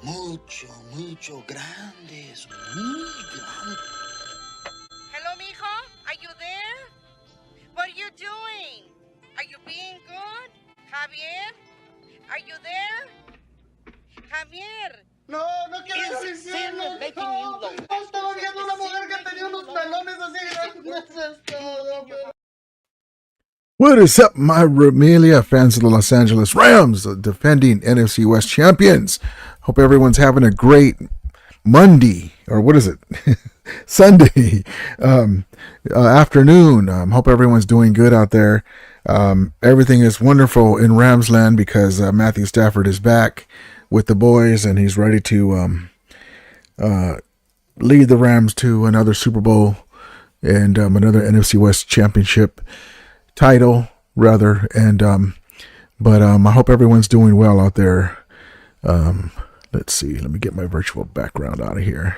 mucho, mucho grandes, muy grandes. Hello, mijo? Are you there? What are you doing? Are you being good? Javier? Are you there? Javier. No, no quiero decirlo. No, estaba viendo una mujer que tenía unos melones así grandes. Eso es todo, pero... What is up, my Ramelia fans of the Los Angeles Rams, the defending NFC West champions? Hope everyone's having a great Monday, or what is it? Sunday afternoon. Hope everyone's doing good out there. Everything is wonderful in Ramsland because Matthew Stafford is back with the boys and he's ready to lead the Rams to another Super Bowl and another NFC West championship title, rather. And but I hope everyone's doing well out there. Let's see. Let me get my virtual background out of here.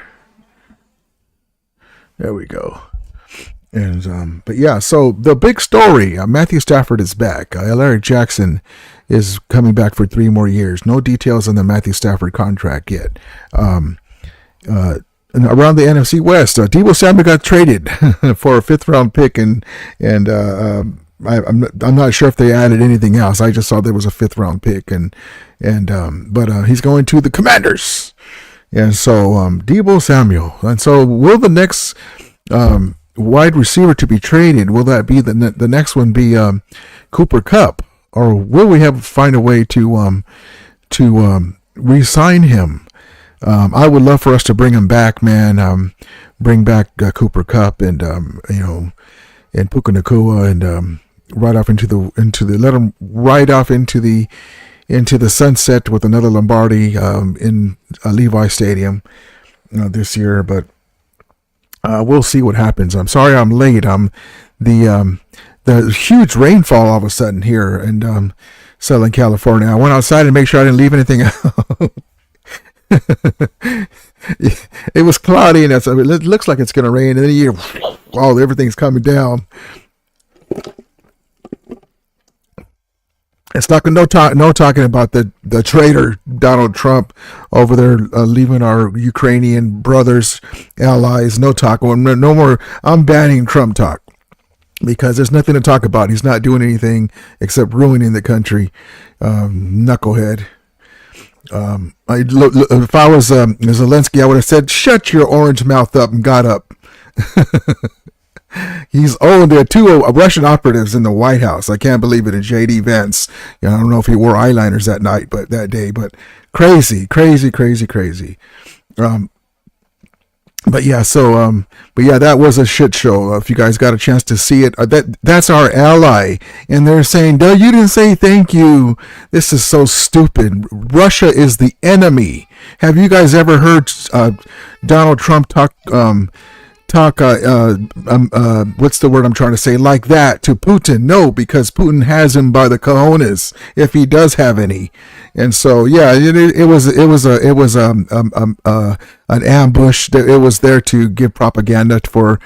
There we go. And but yeah, so the big story: Matthew Stafford is back. Larry Jackson is coming back for 3 more years. No details on the Matthew Stafford contract yet. And around the NFC West, Deebo Samuel got traded for a 5th-round pick, and I'm not sure if they added anything else. I just saw there was a 5th-round pick, but he's going to the Commanders, and so Deebo Samuel. And so, will the next wide receiver to be traded, will that be the next one be Cooper Kupp, or will we find a way to re-sign him? I would love for us to bring him back, man. Bring back Cooper Kupp and and Puka Nacua and right off into the let him ride off into the sunset with another Lombardi in Levi Stadium this year. But we'll see what happens. I'm sorry I'm late. The huge rainfall all of a sudden here in Southern California. I went outside to make sure I didn't leave anything out. It was cloudy and it looks like it's going to rain, and then everything's coming down. It's not no talking about the traitor Donald Trump over there leaving our Ukrainian brothers, allies. No talk. No more. I'm banning Trump talk because there's nothing to talk about. He's not doing anything except ruining the country. Knucklehead. If I was Zelensky, I would have said, "Shut your orange mouth up," and got up. There are 2 Russian operatives in the White House. I can't believe it. And J.D. Vance. I don't know if he wore eyeliners that day, but crazy. But yeah, that was a shit show. If you guys got a chance to see it, that's our ally, and they're saying, "No, you didn't say thank you." This is so stupid. Russia is the enemy. Have you guys ever heard Donald Trump talk? What's the word I'm trying to say? Like that to Putin? No, because Putin has him by the cojones, if he does have any. And so, yeah, it was an ambush. It was there to give propaganda for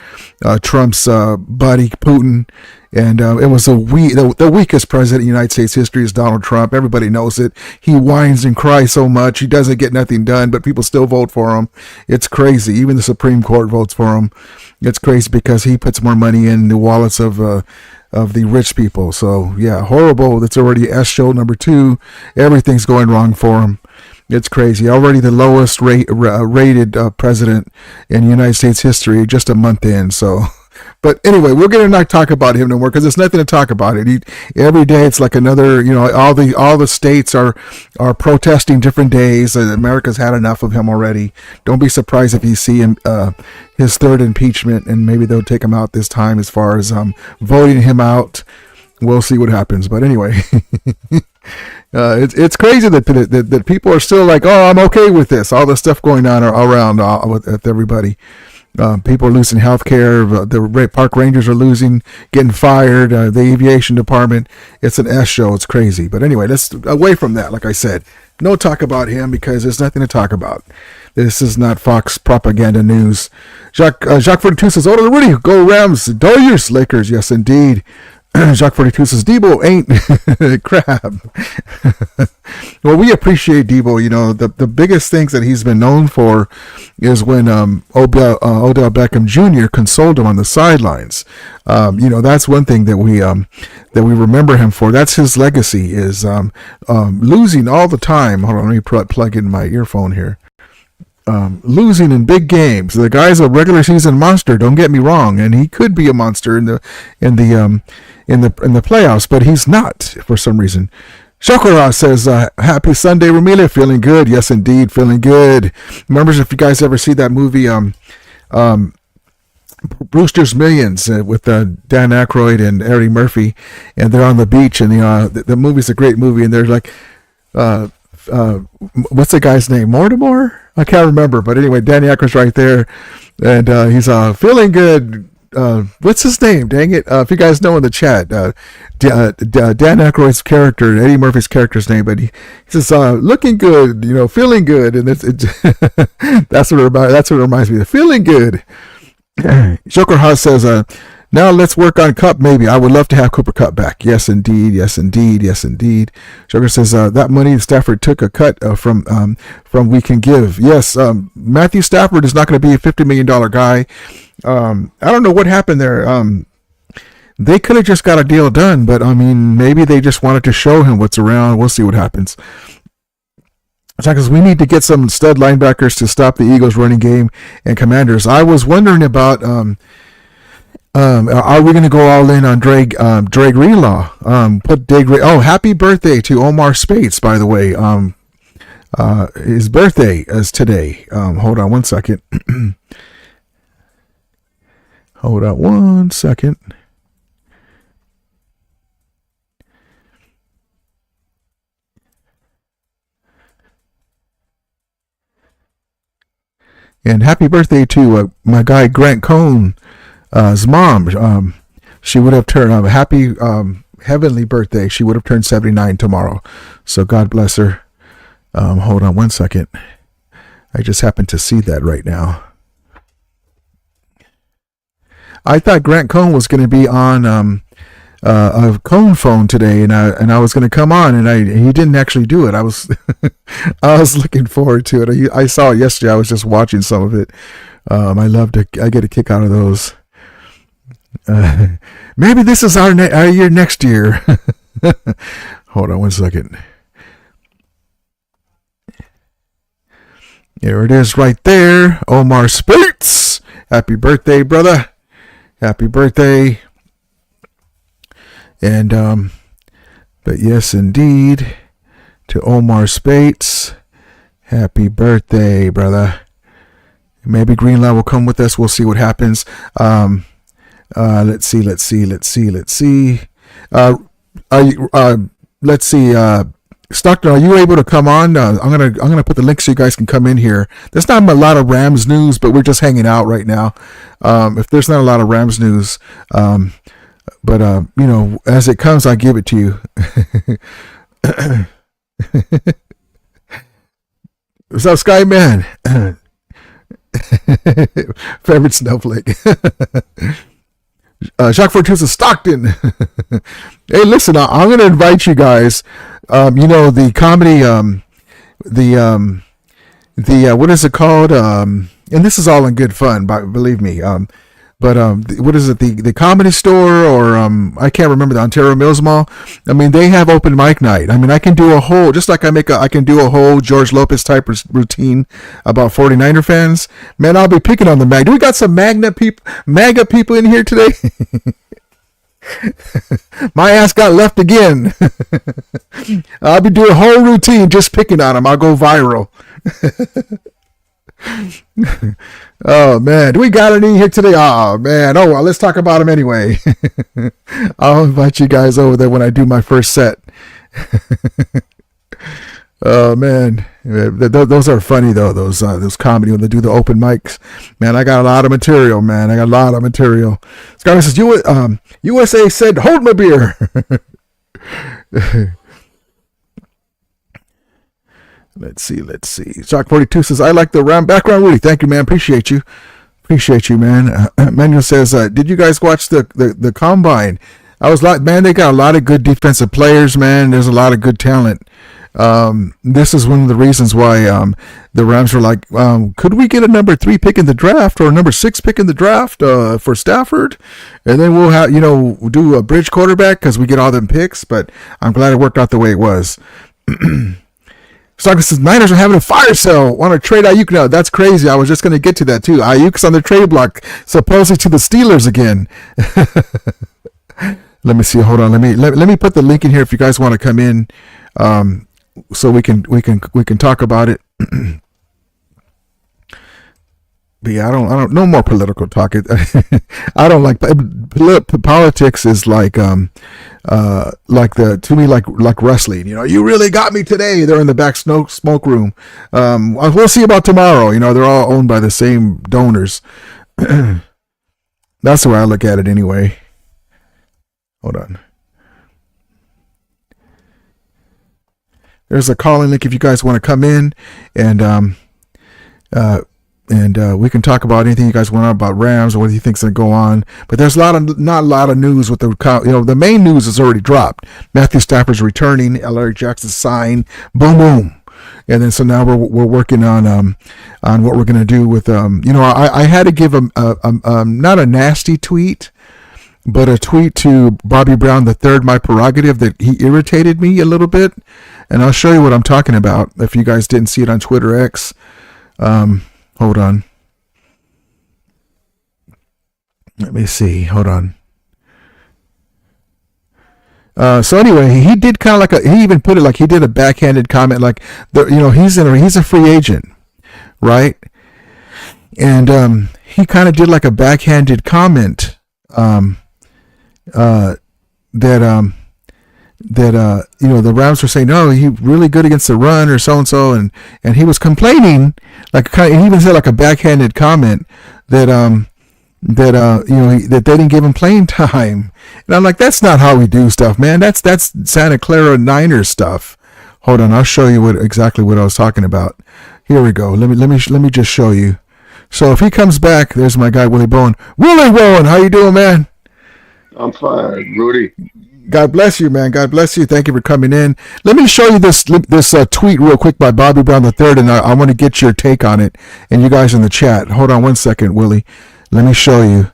Trump's buddy Putin. And it was the weakest president in United States history is Donald Trump. Everybody knows it. He whines and cries so much. He doesn't get nothing done, but people still vote for him. It's crazy. Even the Supreme Court votes for him. It's crazy because he puts more money in the wallets of the rich people. So, yeah, horrible. That's already S show number 2. Everything's going wrong for him. It's crazy. Already the lowest rated president in United States history just a month in. So... But anyway, we're going to not talk about him no more because there's nothing to talk about it. Every day it's like another, all the states are protesting different days. America's had enough of him already. Don't be surprised if you see him, his 3rd impeachment, and maybe they'll take him out this time as far as voting him out. We'll see what happens. But anyway, it's crazy that people are still like, oh, I'm okay with this. All the stuff going on around with everybody. People are losing health care. The park rangers are getting fired. The aviation department. It's an S show. It's crazy. But anyway, let's away from that. Like I said, no talk about him because there's nothing to talk about. This is not Fox propaganda news. Jacques 42 says, "Oh, Rudy, go Rams, Dodgers, Lakers." Yes, indeed. Jacques 42 says Debo ain't crap. Well, we appreciate Debo. You know, the biggest things that he's been known for is when Odell Beckham Jr. consoled him on the sidelines. You know, that's one thing that we remember him for. That's his legacy, is losing all the time. Hold on, let me plug in my earphone here. Losing in big games. The guy's a regular season monster. Don't get me wrong, and he could be a monster in the playoffs, but he's not for some reason. Shokora says, "Happy Sunday, Ramila. Feeling good? Yes, indeed, feeling good." Remember, if you guys ever see that movie, Brewster's Millions, with Dan Aykroyd and Eddie Murphy, and they're on the beach, and the movie's a great movie, and they're like, what's the guy's name? Mortimer? I can't remember, but anyway, Danny Aykroyd's right there, and he's feeling good. What's his name? Dang it! If you guys know in the chat, Dan Aykroyd's character, Eddie Murphy's character's name, but he says looking good, you know, feeling good, and that's what it reminds me of, feeling good. Joker Haas says, now let's work on Cup. Maybe I would love to have Cooper Cup back. Yes, indeed. Yes, indeed. Yes, indeed. Joker says that money Stafford took a cut from We Can Give. Yes, Matthew Stafford is not going to be a $50 million guy. I don't know what happened there. They could have just got a deal done, but I mean, maybe they just wanted to show him what's around. We'll see what happens. Because we need to get some stud linebackers to stop the Eagles' running game and Commanders. I was wondering about. Are we going to go all in on Dre Greenlaw? Happy birthday to Omar Spates, by the way. His birthday is today. Hold on one second. Hold on one second. And happy birthday to my guy Grant Cohn. His mom, she would have turned happy heavenly birthday. She would have turned 79 tomorrow. So God bless her. Hold on one second. I just happened to see that right now. I thought Grant Cohn was going to be on a Cohn phone today, and I was going to come on, and he didn't actually do it. I was I was looking forward to it. I saw it yesterday. I was just watching some of it. I get a kick out of those. Maybe this is our year next year. Hold on one second. There it is right there. Omar Spates. Happy birthday, brother. Happy birthday. And, but yes, indeed, to Omar Spates. Happy birthday, brother. Maybe Greenlaw will come with us. We'll see what happens. Let's see. Let's see. Stockton, are you able to come on? I'm gonna put the link so you guys can come in here. There's not a lot of Rams news, but we're just hanging out right now. If there's not a lot of Rams news, but you know, as it comes, I give it to you. What's up, Skyman? Favorite snowflake. Jacques Fortunes of Stockton. Hey, listen, I'm going to invite you guys. You know, the comedy, what is it called? And this is all in good fun, believe me. But what is it? The Comedy Store, or I can't remember, the Ontario Mills Mall. I mean, they have open mic night. I mean, I can do a whole, just like I can do a whole George Lopez type routine about 49er fans. Man, I'll be picking on the MAGA. Do we got some MAGA people in here today? My ass got left again. I'll be doing a whole routine just picking on them. I'll go viral. Oh man, do we got any here today? Oh man, oh well, let's talk about them anyway. I'll invite you guys over there when I do my first set. Oh man, those are funny though. Those comedy when they do the open mics. Man, I got a lot of material. Man, I got a lot of material. Scarlett says, USA said, hold my beer. Let's see. Shock 42 says, I like the round background, Rudy. Thank you, man. Appreciate you, man. Manuel says, did you guys watch the combine? I was like, man, they got a lot of good defensive players, man. There's a lot of good talent. This is one of the reasons why the Rams were like, could we get a number 3 pick in the draft or a number 6 pick in the draft for Stafford, and then we'll have do a bridge quarterback because we get all them picks. But I'm glad it worked out the way it was. Stalker says Niners are having a fire sale. Want to trade Ayuk now? That's crazy. I was just going to get to that too. Ayuk's on the trade block, supposedly to the Steelers again. Let me see. Hold on. Let me put the link in here if you guys want to come in, so we can talk about it. But yeah, I don't. No more political talk. I don't like politics. Is like to me like wrestling. You really got me today. They're in the back smoke room. We'll see about tomorrow. They're all owned by the same donors. That's the way I look at it, anyway. Hold on. There's a calling link if you guys want to come in and we can talk about anything you guys want about Rams or what you think's going to go on. But there's not a lot of news with the main news is already dropped. Matthew Stafford's returning. Larry Jackson's signed. Boom, boom. And then so now we're working on what we're going to do with I had to give not a nasty tweet, but a tweet to Bobby Brown III, my prerogative, that he irritated me a little bit. And I'll show you what I'm talking about if you guys didn't see it on Twitter X. Hold on. Let me see. Hold on. So anyway, he did kind of he even put it like he did a backhanded comment, like he's a free agent, right? And he kind of did like a backhanded comment that the Rams were saying, no, he really good against the run or so and so, and he was complaining he even said like a backhanded comment that that they didn't give him playing time, and I'm like, that's not how we do stuff, man. That's Santa Clara Niners stuff. Hold on, I'll show you exactly what I was talking about. Here we go. Let me just show you. So if he comes back, there's my guy Willie Bowen. Willie Bowen, how you doing, man? I'm fine, Rudy. God bless you, man. God bless you. Thank you for coming in. Let me show you this tweet real quick by Bobby Brown III, and I want to get your take on it, and you guys in the chat. Hold on one second, Willie. Let me show you.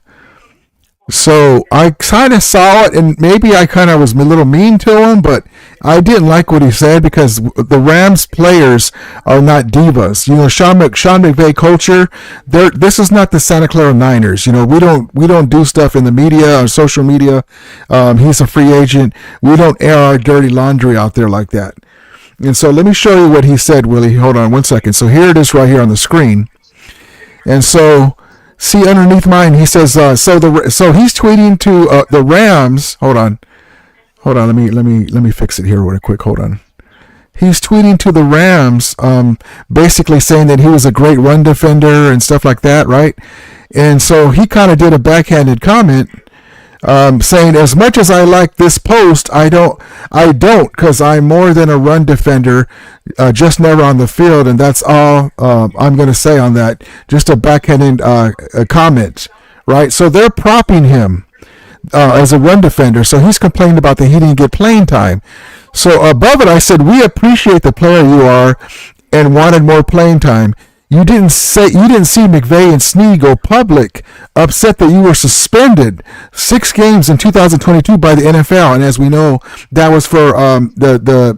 So I kind of saw it, and maybe I kind of was a little mean to him, but I didn't like what he said because the Rams players are not divas. Sean McVay culture. This is not the Santa Clara Niners. We don't do stuff in the media or social media. He's a free agent. We don't air our dirty laundry out there like that. And so let me show you what he said, Willie. Hold on one second. So here it is right here on the screen. And so. See underneath mine, he says. So he's tweeting to the Rams. Hold on. Let me fix it here real quick. Hold on. He's tweeting to the Rams, basically saying that he was a great run defender and stuff like that, right? And so he kind of did a backhanded comment, saying, as much as I like this post, I don't, because I'm more than a run defender, just never on the field, and that's all I'm going to say on that. Just a backhanded comment, right? So they're propping him as a run defender, so he's complaining about that he didn't get playing time. So above it, I said, we appreciate the player you are and wanted more playing time. You didn't see McVay and Snee go public, upset that you were suspended 6 games in 2022 by the NFL, and as we know, that was for the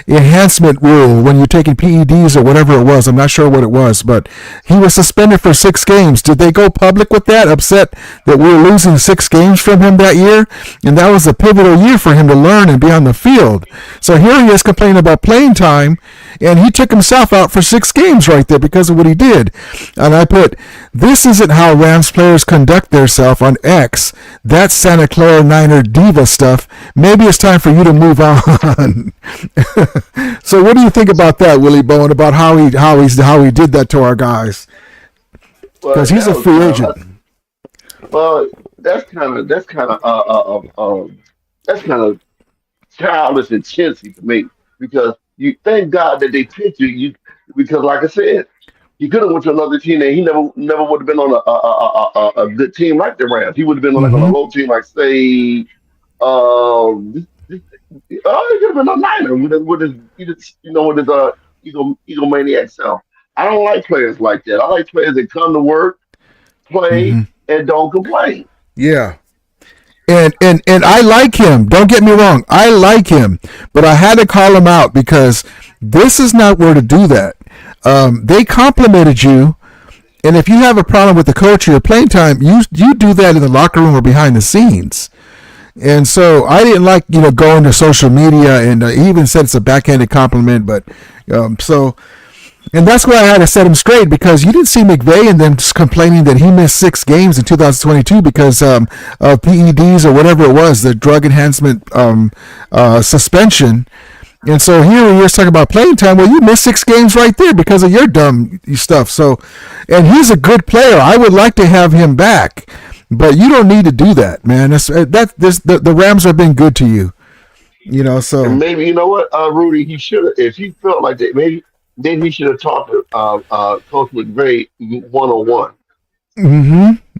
enhancement rule when you're taking PEDs or whatever it was. I'm not sure what it was, but he was suspended for 6 games. Did they go public with that, upset that we were losing 6 games from him that year? And that was a pivotal year for him to learn and be on the field. So here he is complaining about playing time, and he took himself out for 6 games right there because of what he did. And I put, this isn't how Rams players conduct themselves on X. That's Santa Clara Niner diva stuff. Maybe it's time for you to move on. So what do you think about that, Willie Bowen, about how he did that to our guys? Because he's a free agent. Well, that's kind of childish and chintzy to me, because you thank God that they picked you, because like I said, He could have went to another team, and he never would have been on a good team like the Rams. He would have been like on a Mm-hmm. low team, like say, he could have been a Niner with his egomaniac self. I don't like players like that. I like players that come to work, play, Mm-hmm. and don't complain. Yeah. And I like him. Don't get me wrong. I like him, but I had to call him out because this is not where to do that. They complimented you, and if you have a problem with the coach or your playing time, you do that in the locker room or behind the scenes. And so I didn't like going to social media, and he even said it's a backhanded compliment. But so. And that's why I had to set him straight, because you didn't see McVay and them just complaining that he missed 6 games in 2022 because of PEDs or whatever it was, the drug enhancement suspension. And so here he is talking about playing time. Well, you missed 6 games right there because of your dumb stuff. So, and he's a good player. I would like to have him back, but you don't need to do that, man. The Rams have been good to you, So And maybe you know what, Rudy, he should have. If he felt like that, maybe he should have talked to Coach McVay 1-on-1.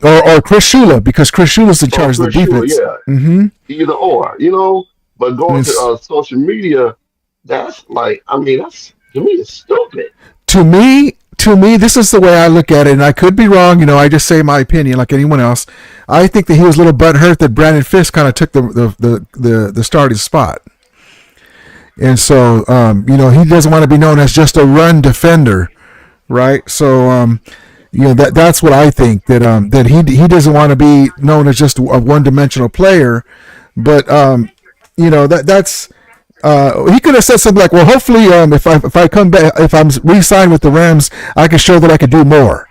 or Chris Shula, because Chris Shula's in Or charge of the Chris Shula, defense. yeah, either or, But going to It's- social media, that's like, that's to me, it's stupid. to me, this is the way I look at it, and I could be wrong. I just say my opinion like anyone else. I think that he was a little butthurt that Brandon Fisk kind of took the starting spot. And so, he doesn't want to be known as just a run defender, right? So, that's what I think, that he doesn't want to be known as just a one-dimensional player. But that's he could have said something like, "Well, hopefully, if I come back, if I'm re-signed with the Rams, I can show that I can do more."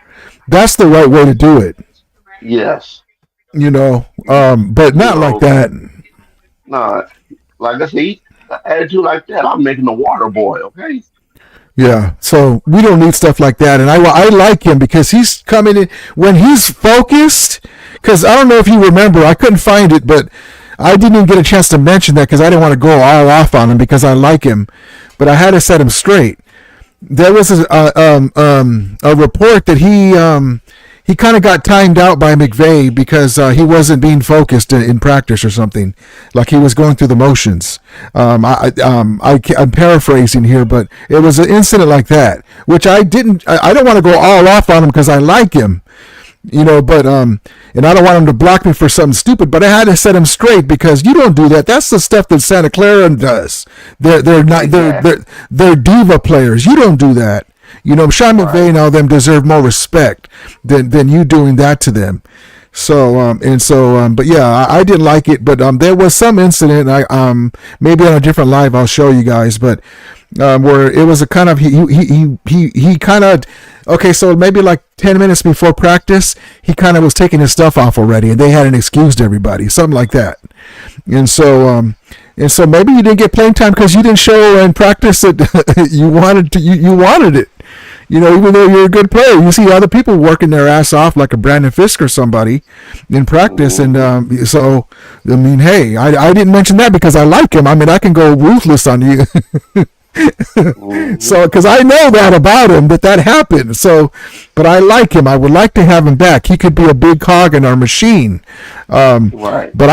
That's the right way to do it, Yes. but not like that. Nah, like I said, an attitude like that, I'm making the water boil. Okay. Yeah, so we don't need stuff like that, and I like him because he's coming in when he's focused. Because I don't know if you remember, I couldn't find it, but I didn't even get a chance to mention that because I didn't want to go all off on him because I like him, but I had to set him straight. There was a report that he kind of got timed out by McVay because he wasn't being focused in practice or something, like he was going through the motions. I'm paraphrasing here, but it was an incident like that, which I don't want to go all off on him because I like him, but and I don't want him to block me for something stupid, but I had to set him straight because you don't do that. That's the stuff that Santa Clara does. They're not they're diva players. You don't do that. Sean McVay and all them deserve more respect than you doing that to them. So but yeah, I didn't like it. But there was some incident. Maybe on a different live I'll show you guys. But where it was a kind of he kind of okay. So maybe like 10 minutes before practice, he kind of was taking his stuff off already, and they hadn't excused everybody, something like that. And so maybe you didn't get playing time because you didn't show in practice that you wanted to. You wanted it. Even though you're a good player, you see other people working their ass off like a Brandon Fisk or somebody in practice. And so, hey, I didn't mention that because I like him. I can go ruthless on you. So, because I know that about him, that happened. So, but I like him. I would like to have him back. He could be a big cog in our machine. Right. But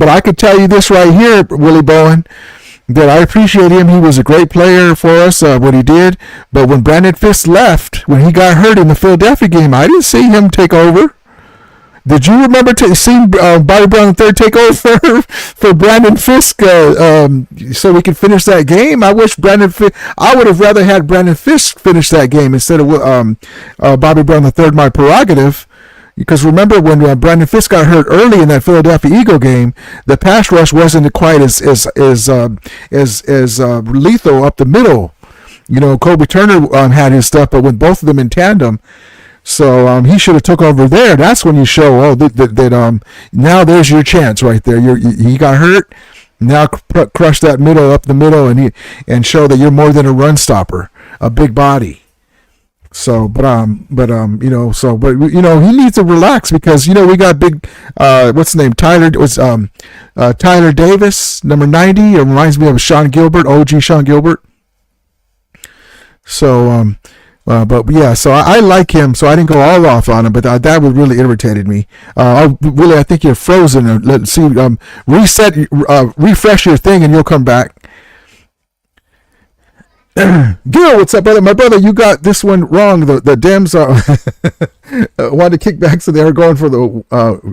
I could tell you this right here, Willie Bowen, that I appreciate him. He was a great player for us, what he did. But when Brandon Fisk left, when he got hurt in the Philadelphia game, I didn't see him take over. Did you remember seeing Bobby Brown III take over for Brandon Fisk so we could finish that game? I would have rather had Brandon Fisk finish that game instead of Bobby Brown III, my prerogative. Because remember when Brandon Fisk got hurt early in that Philadelphia Eagle game, the pass rush wasn't quite as lethal up the middle. Kobe Turner had his stuff, but with both of them in tandem, so he should have took over there. That's when you show that now there's your chance right there. He got hurt, now crush that middle up the middle and show that you're more than a run stopper, a big body. So, but he needs to relax because, we got big, what's the name? Tyler Davis, number 90. It reminds me of Sean Gilbert, OG Sean Gilbert. So, But yeah, so I like him, so I didn't go all off on him, but that would really irritated me. Willie, I think you're frozen. Let's see, refresh your thing, and you'll come back. Gil, what's up, brother? My brother, you got this one wrong. The Dems wanted to kick back, so they were going for the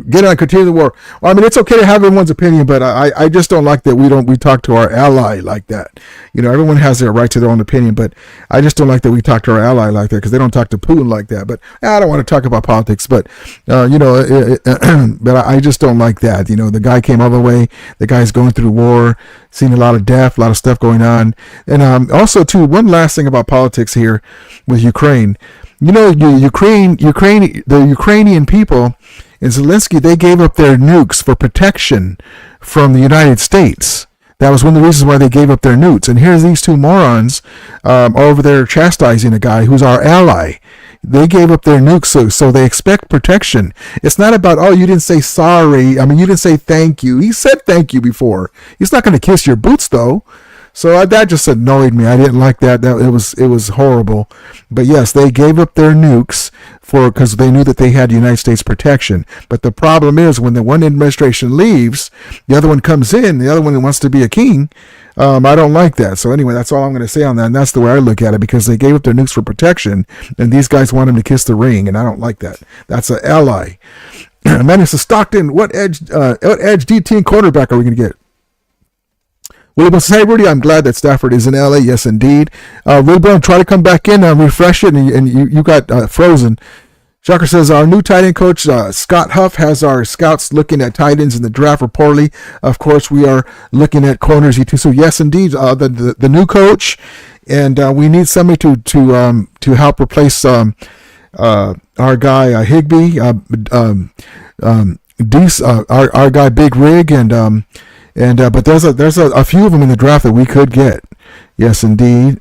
get on, continue the war. Well, I mean, it's okay to have everyone's opinion, but I just don't like that we talk to our ally like that. You know, everyone has their right to their own opinion, but I just don't like that we talk to our ally like that, because they don't talk to Putin like that. But I don't want to talk about politics, but but I just don't like that. You know, the guy came all the way. The guy's going through war, seen a lot of death, a lot of stuff going on, and also too, one last thing about politics here with Ukraine. You know, the Ukrainian people and Zelensky, they gave up their nukes for protection from the United States. That was one of the reasons why they gave up their nukes. And here's these two morons over there chastising a guy who's our ally. They gave up their nukes, so they expect protection. It's not about, oh, you didn't say sorry. I mean, you didn't say thank you. He said thank you before. He's not going to kiss your boots, though. So that just annoyed me. I didn't like that. It was horrible. But yes, they gave up their nukes because they knew that they had United States protection. But the problem is, when the one administration leaves, the other one comes in. The other one wants to be a king. I don't like that. So anyway, that's all I'm going to say on that. And that's the way I look at it, because they gave up their nukes for protection, and these guys want him to kiss the ring, and I don't like that. That's an ally. Man, it's a Stockton. What edge DT and cornerback are we going to get? Willie says, hey, Rudy, I'm glad that Stafford is in LA. Yes, indeed. Willie Brown, try to come back in, refresh it, and you got frozen. Shocker says, our new tight end coach, Scott Huff, has our scouts looking at tight ends in the draft reportedly. Of course, we are looking at corners. So, yes, indeed, the new coach, and we need somebody to help replace our guy Higbee, our guy Big Rig, but there's a few of them in the draft that we could get. Yes, indeed.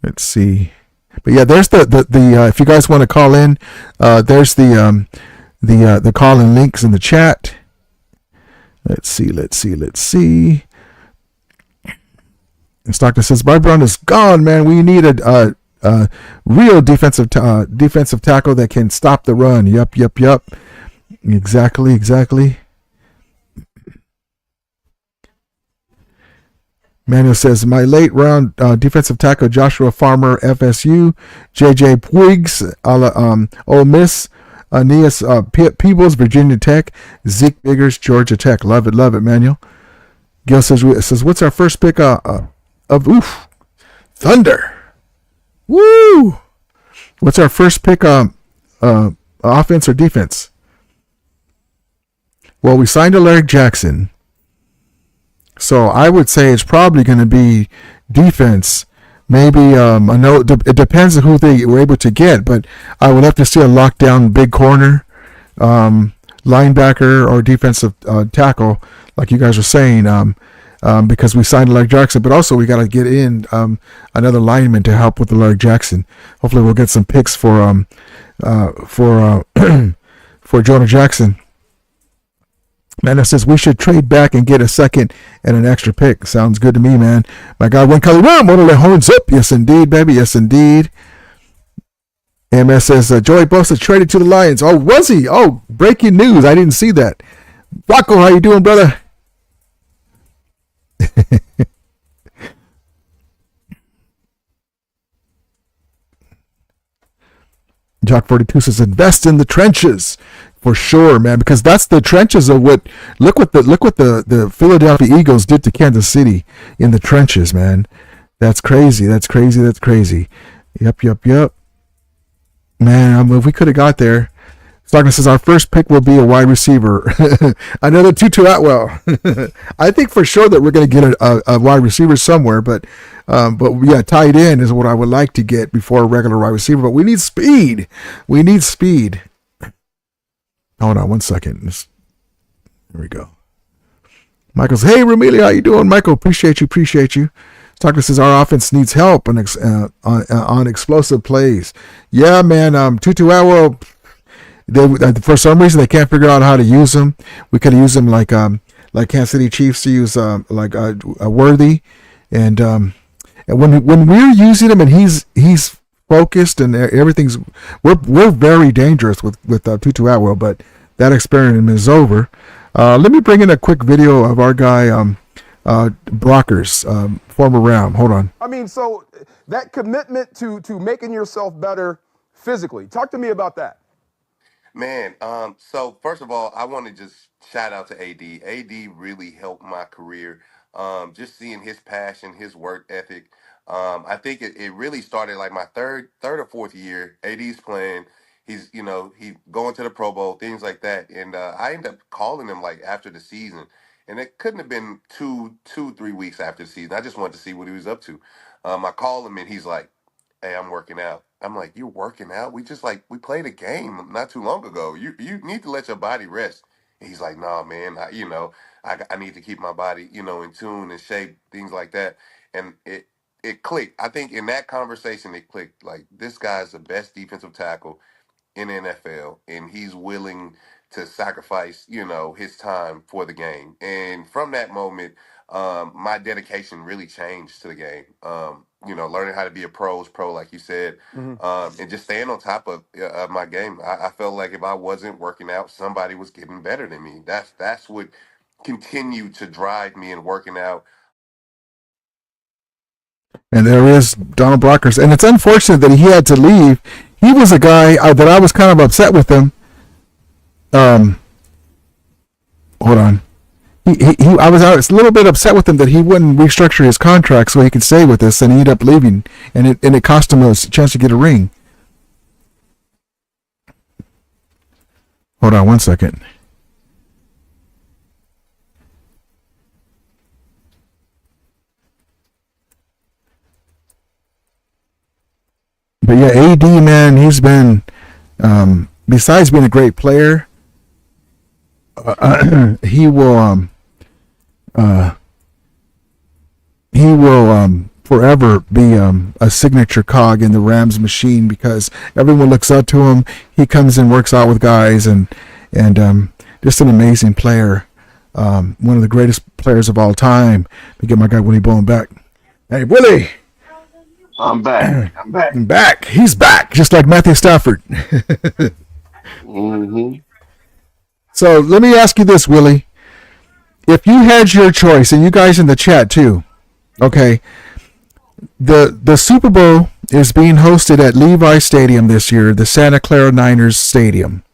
Let's see. But yeah, there's the if you guys want to call in, there's the call-in links in the chat. Let's see. And Stockton says, my Brown is gone, man. We need a real defensive tackle that can stop the run. Yup. Exactly. Manuel says, my late round defensive tackle Joshua Farmer, FSU, J.J. Puigs, Ole Miss, Aeneas Peebles, Virginia Tech, Zeke Biggers, Georgia Tech. Love it, Manuel. Gil says, what's our first pick of Thunder? Woo! What's our first pick offense or defense? Well, we signed Alaric Jackson. So I would say it's probably going to be defense. Maybe I know it depends on who they were able to get, but I would have to see a lockdown big corner, linebacker, or defensive tackle, like you guys were saying, because we signed Alaric Jackson. But also we got to get in another lineman to help with Alaric Jackson. Hopefully we'll get some picks for Jonah Jackson. Man, that says we should trade back and get a second and an extra pick. Sounds good to me, man. My God, one color room. Want to let horns up? Yes, indeed, baby. Yes, indeed. MS says Joey Bosa traded to the Lions. Oh, was he? Oh, breaking news. I didn't see that. Rocco, how you doing, brother? Jock 42 says invest in the trenches. For sure, man, because that's the trenches of what. Look what the Philadelphia Eagles did to Kansas City in the trenches, man. That's crazy. Yep. Man, if we could have got there. Stockton says our first pick will be a wide receiver. Another Tutu Atwell. I think for sure that we're going to get a wide receiver somewhere, but yeah, tight end is what I would like to get before a regular wide receiver. But we need speed. Hold on 1 second. Here we go. Michael says, hey, Ramelia, how you doing? Michael, appreciate you. Stockton says our offense needs help on explosive plays. Yeah, man. Tutu Atwell, for some reason they can't figure out how to use him. We could have used him like like Kansas City Chiefs use like a Worthy, and when we're using him and he's focused and everything's we're very dangerous with Tutu Atwell, but that experiment is over. Let me bring in a quick video of our guy Brockers, former Ram. Hold on. I mean, so that commitment to making yourself better physically. Talk to me about that. Man, so first of all, I want to just shout out to AD. AD really helped my career. Just seeing his passion, his work ethic. I think it really started like my third or fourth year. AD's playing. He's, he going to the Pro Bowl, things like that. And I ended up calling him like after the season. And it couldn't have been 3 weeks after the season. I just wanted to see what he was up to. I called him and he's like, "Hey, I'm working out." I'm like, "You're working out? We played a game not too long ago. You need to let your body rest." And he's like, "Nah, man, I need to keep my body, in tune and shape, things like that." And it clicked. I think in that conversation it clicked. Like, this guy's the best defensive tackle in the NFL, and he's willing to sacrifice, his time for the game. And from that moment, my dedication really changed to the game. Learning how to be a pro's pro, like you said, and just staying on top of my game. I felt like if I wasn't working out, somebody was getting better than me. That's what continued to drive me in working out. And there is Donald Brockers, and it's unfortunate that he had to leave. He was a guy that I was kind of upset with him. Hold on. I was a little bit upset with him that he wouldn't restructure his contract so he could stay with us, and he ended up leaving, and it cost him a chance to get a ring. Hold on one second. But yeah, AD, man, he's been, besides being a great player, he will forever be a signature cog in the Rams machine because everyone looks up to him. He comes and works out with guys, and just an amazing player. One of the greatest players of all time. Let me get my guy Willie Bowen back. Hey, Willie. I'm back. I'm back. He's back, just like Matthew Stafford. Mm-hmm. So let me ask you this, Willie. If you had your choice, and you guys in the chat too, okay, the Super Bowl is being hosted at Levi Stadium this year, the Santa Clara Niners Stadium.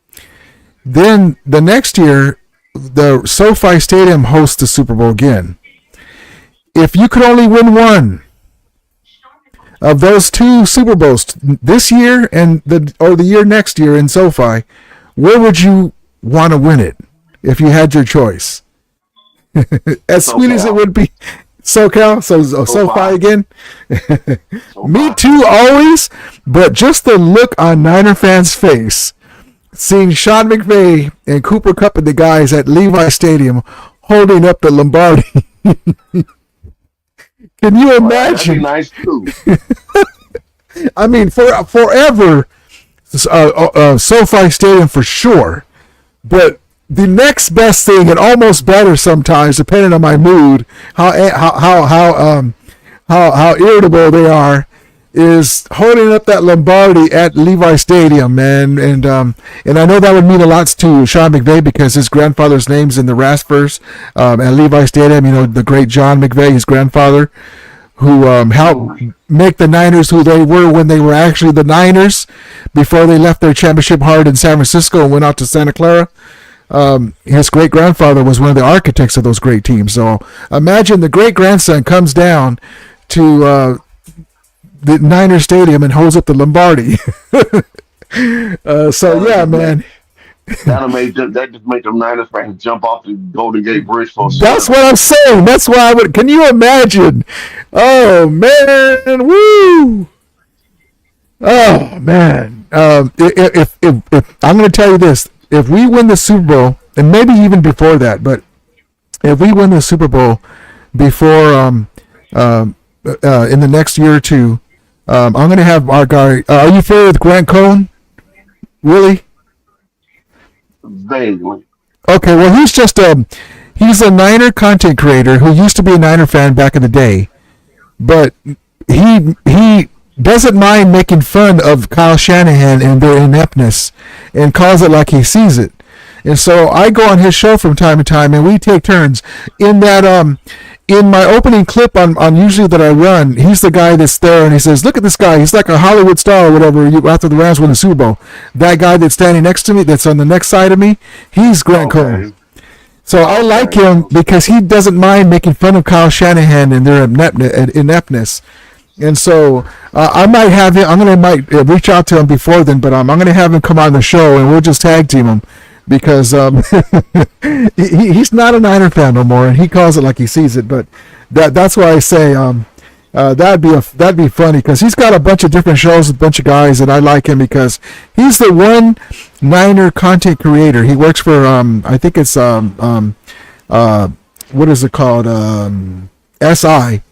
Then the next year, the SoFi Stadium hosts the Super Bowl again. If you could only win one of those two Super Bowls this year and the year next year in SoFi, where would you want to win it if you had your choice? As sweet as it would be, SoCal, SoFi again. Me too, always. But just the look on Niner fans' face, seeing Sean McVay and Cooper Kupp and the guys at Levi Stadium holding up the Lombardi. Can you imagine? That'd be nice too. I mean, forever, SoFi Stadium for sure. But the next best thing, and almost better sometimes, depending on my mood, how irritable they are, is holding up that Lombardi at Levi Stadium, man. And I know that would mean a lot to Sean McVay because his grandfather's name's in the Raspers at Levi Stadium. You know, the great John McVay, his grandfather, who helped make the Niners who they were when they were actually the Niners before they left their championship heart in San Francisco and went out to Santa Clara. His great-grandfather was one of the architects of those great teams. So imagine the great-grandson comes down to the Niner Stadium and holds up the Lombardi. Yeah, man. That just make them Niners fans jump off the Golden Gate Bridge for a That's what I'm saying. That's why I would. Can you imagine? Oh man, woo! Oh man. If I'm going to tell you this, if we win the Super Bowl, and maybe even before that, but if we win the Super Bowl before in the next year or two, I'm going to have our guy. Are you familiar with Grant Cohn? Really? Vaguely. Okay, well, he's just He's a Niner content creator who used to be a Niner fan back in the day, but he doesn't mind making fun of Kyle Shanahan and their ineptness and calls it like he sees it. And so I go on his show from time to time, and we take turns. In that, in my opening clip on usually that I run, he's the guy that's there, and he says, "Look at this guy. He's like a Hollywood star or whatever." After the Rams win the Super Bowl, that guy that's standing next to me, that's on the next side of me, he's Grant Cohn. So I like him because he doesn't mind making fun of Kyle Shanahan and their ineptness. And so I might have him. Might reach out to him before then, but I'm going to have him come on the show, and we'll just tag team him because he's not a Niner fan no more, and he calls it like he sees it. But that's why I say that'd be funny because he's got a bunch of different shows with a bunch of guys, and I like him because he's the one Niner content creator. He works for I think it's what is it called, SI.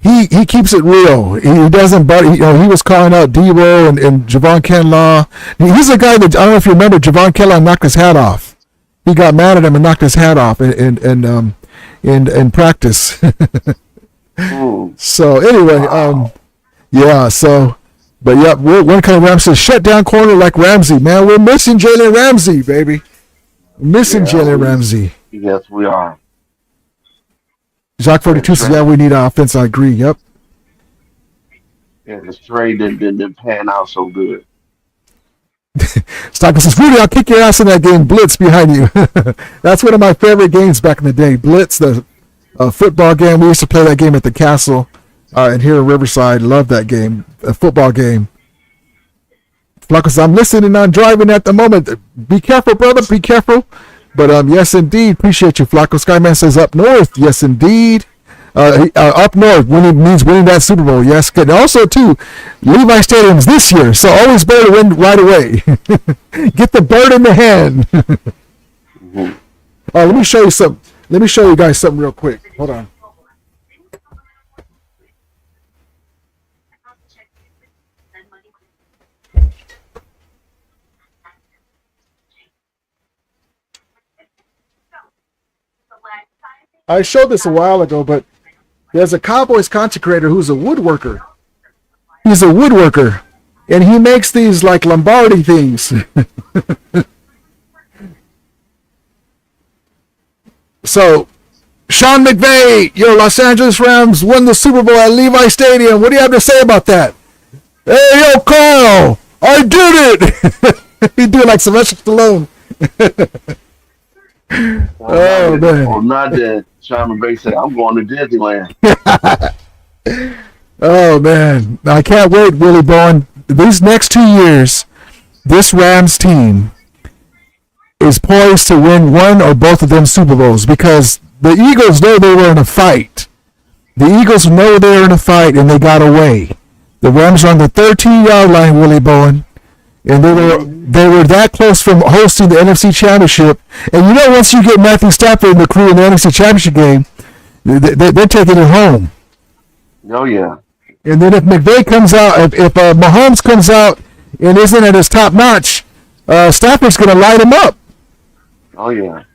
He keeps it real. He doesn't, but he was calling out Debo and Javon Kinlaw. He's a guy that, I don't know if you remember, Javon Kinlaw knocked his hat off. He got mad at him and knocked his hat off in practice. So anyway, yeah. So, but yeah, one kind of Rams says shut down corner like Ramsey. Man, we're missing Jalen Ramsey, baby. Missing Jalen Ramsey. Yes, we are. Jacques 42 says, yeah, we need offense. I agree. Yep. Yeah, this trade didn't pan out so good. Stockton says, Rudy, I'll kick your ass in that game. Blitz behind you. That's one of my favorite games back in the day. Blitz, the football game. We used to play that game at the Castle and here in Riverside. Love that game, a football game. Flacco says, I'm listening and driving at the moment. Be careful, brother. Be careful. But yes, indeed. Appreciate you, Flacco. Skyman says up north. Yes, indeed. Up north means winning that Super Bowl. Yes. And also, too, Levi Stadium's this year, so always better to win right away. Get the bird in the hand. Let me show you something. Let me show you guys something real quick. Hold on. I showed this a while ago, but there's a Cowboys content creator who's a woodworker. He's a woodworker, and he makes these like Lombardi things. So, Sean McVay, your Los Angeles Rams won the Super Bowl at Levi Stadium. What do you have to say about that? Hey, yo, Carl, I did it. He do it like Sylvester Stallone. Oh, man. Well, not that Sean McVay said, I'm going to Disneyland. Oh, man. I can't wait, Willie Bowen. These next 2 years, this Rams team is poised to win one or both of them Super Bowls because the Eagles know they were in a fight. The Eagles know they were in a fight, and they got away. The Rams are on the 13-yard line, Willie Bowen. And they were that close from hosting the NFC Championship. And you know, once you get Matthew Stafford and the crew in the NFC Championship game, they're taking it home. Oh, yeah. And then if McVay comes out, if Mahomes comes out and isn't at his top notch, Stafford's going to light him up. Oh, yeah.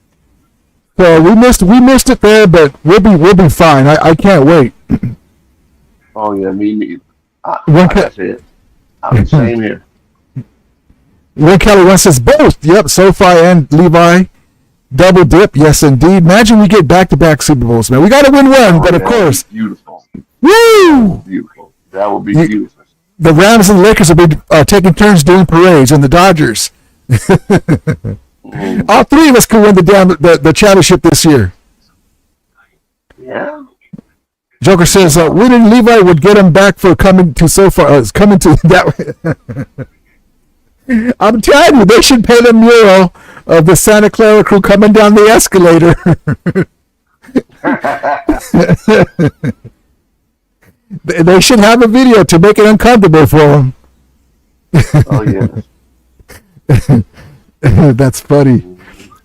So we missed it there, but we'll be fine. I can't wait. Oh, yeah, me neither. Like I said, I'm the same here. Ray Kelly once says both. Yep, SoFi and Levi. Double dip. Yes, indeed. Imagine we get back-to-back Super Bowls, man. We got to win one, but of course. Beautiful. Woo! Beautiful. That would be beautiful. The Rams and the Lakers will be taking turns doing parades, and the Dodgers. All three of us could win the championship this year. Yeah. Joker says, winning Levi would get him back for coming to SoFi. Coming to that way. I'm telling you, they should paint a mural of the Santa Clara crew coming down the escalator. They should have a video to make it uncomfortable for them. Oh, yeah. That's funny.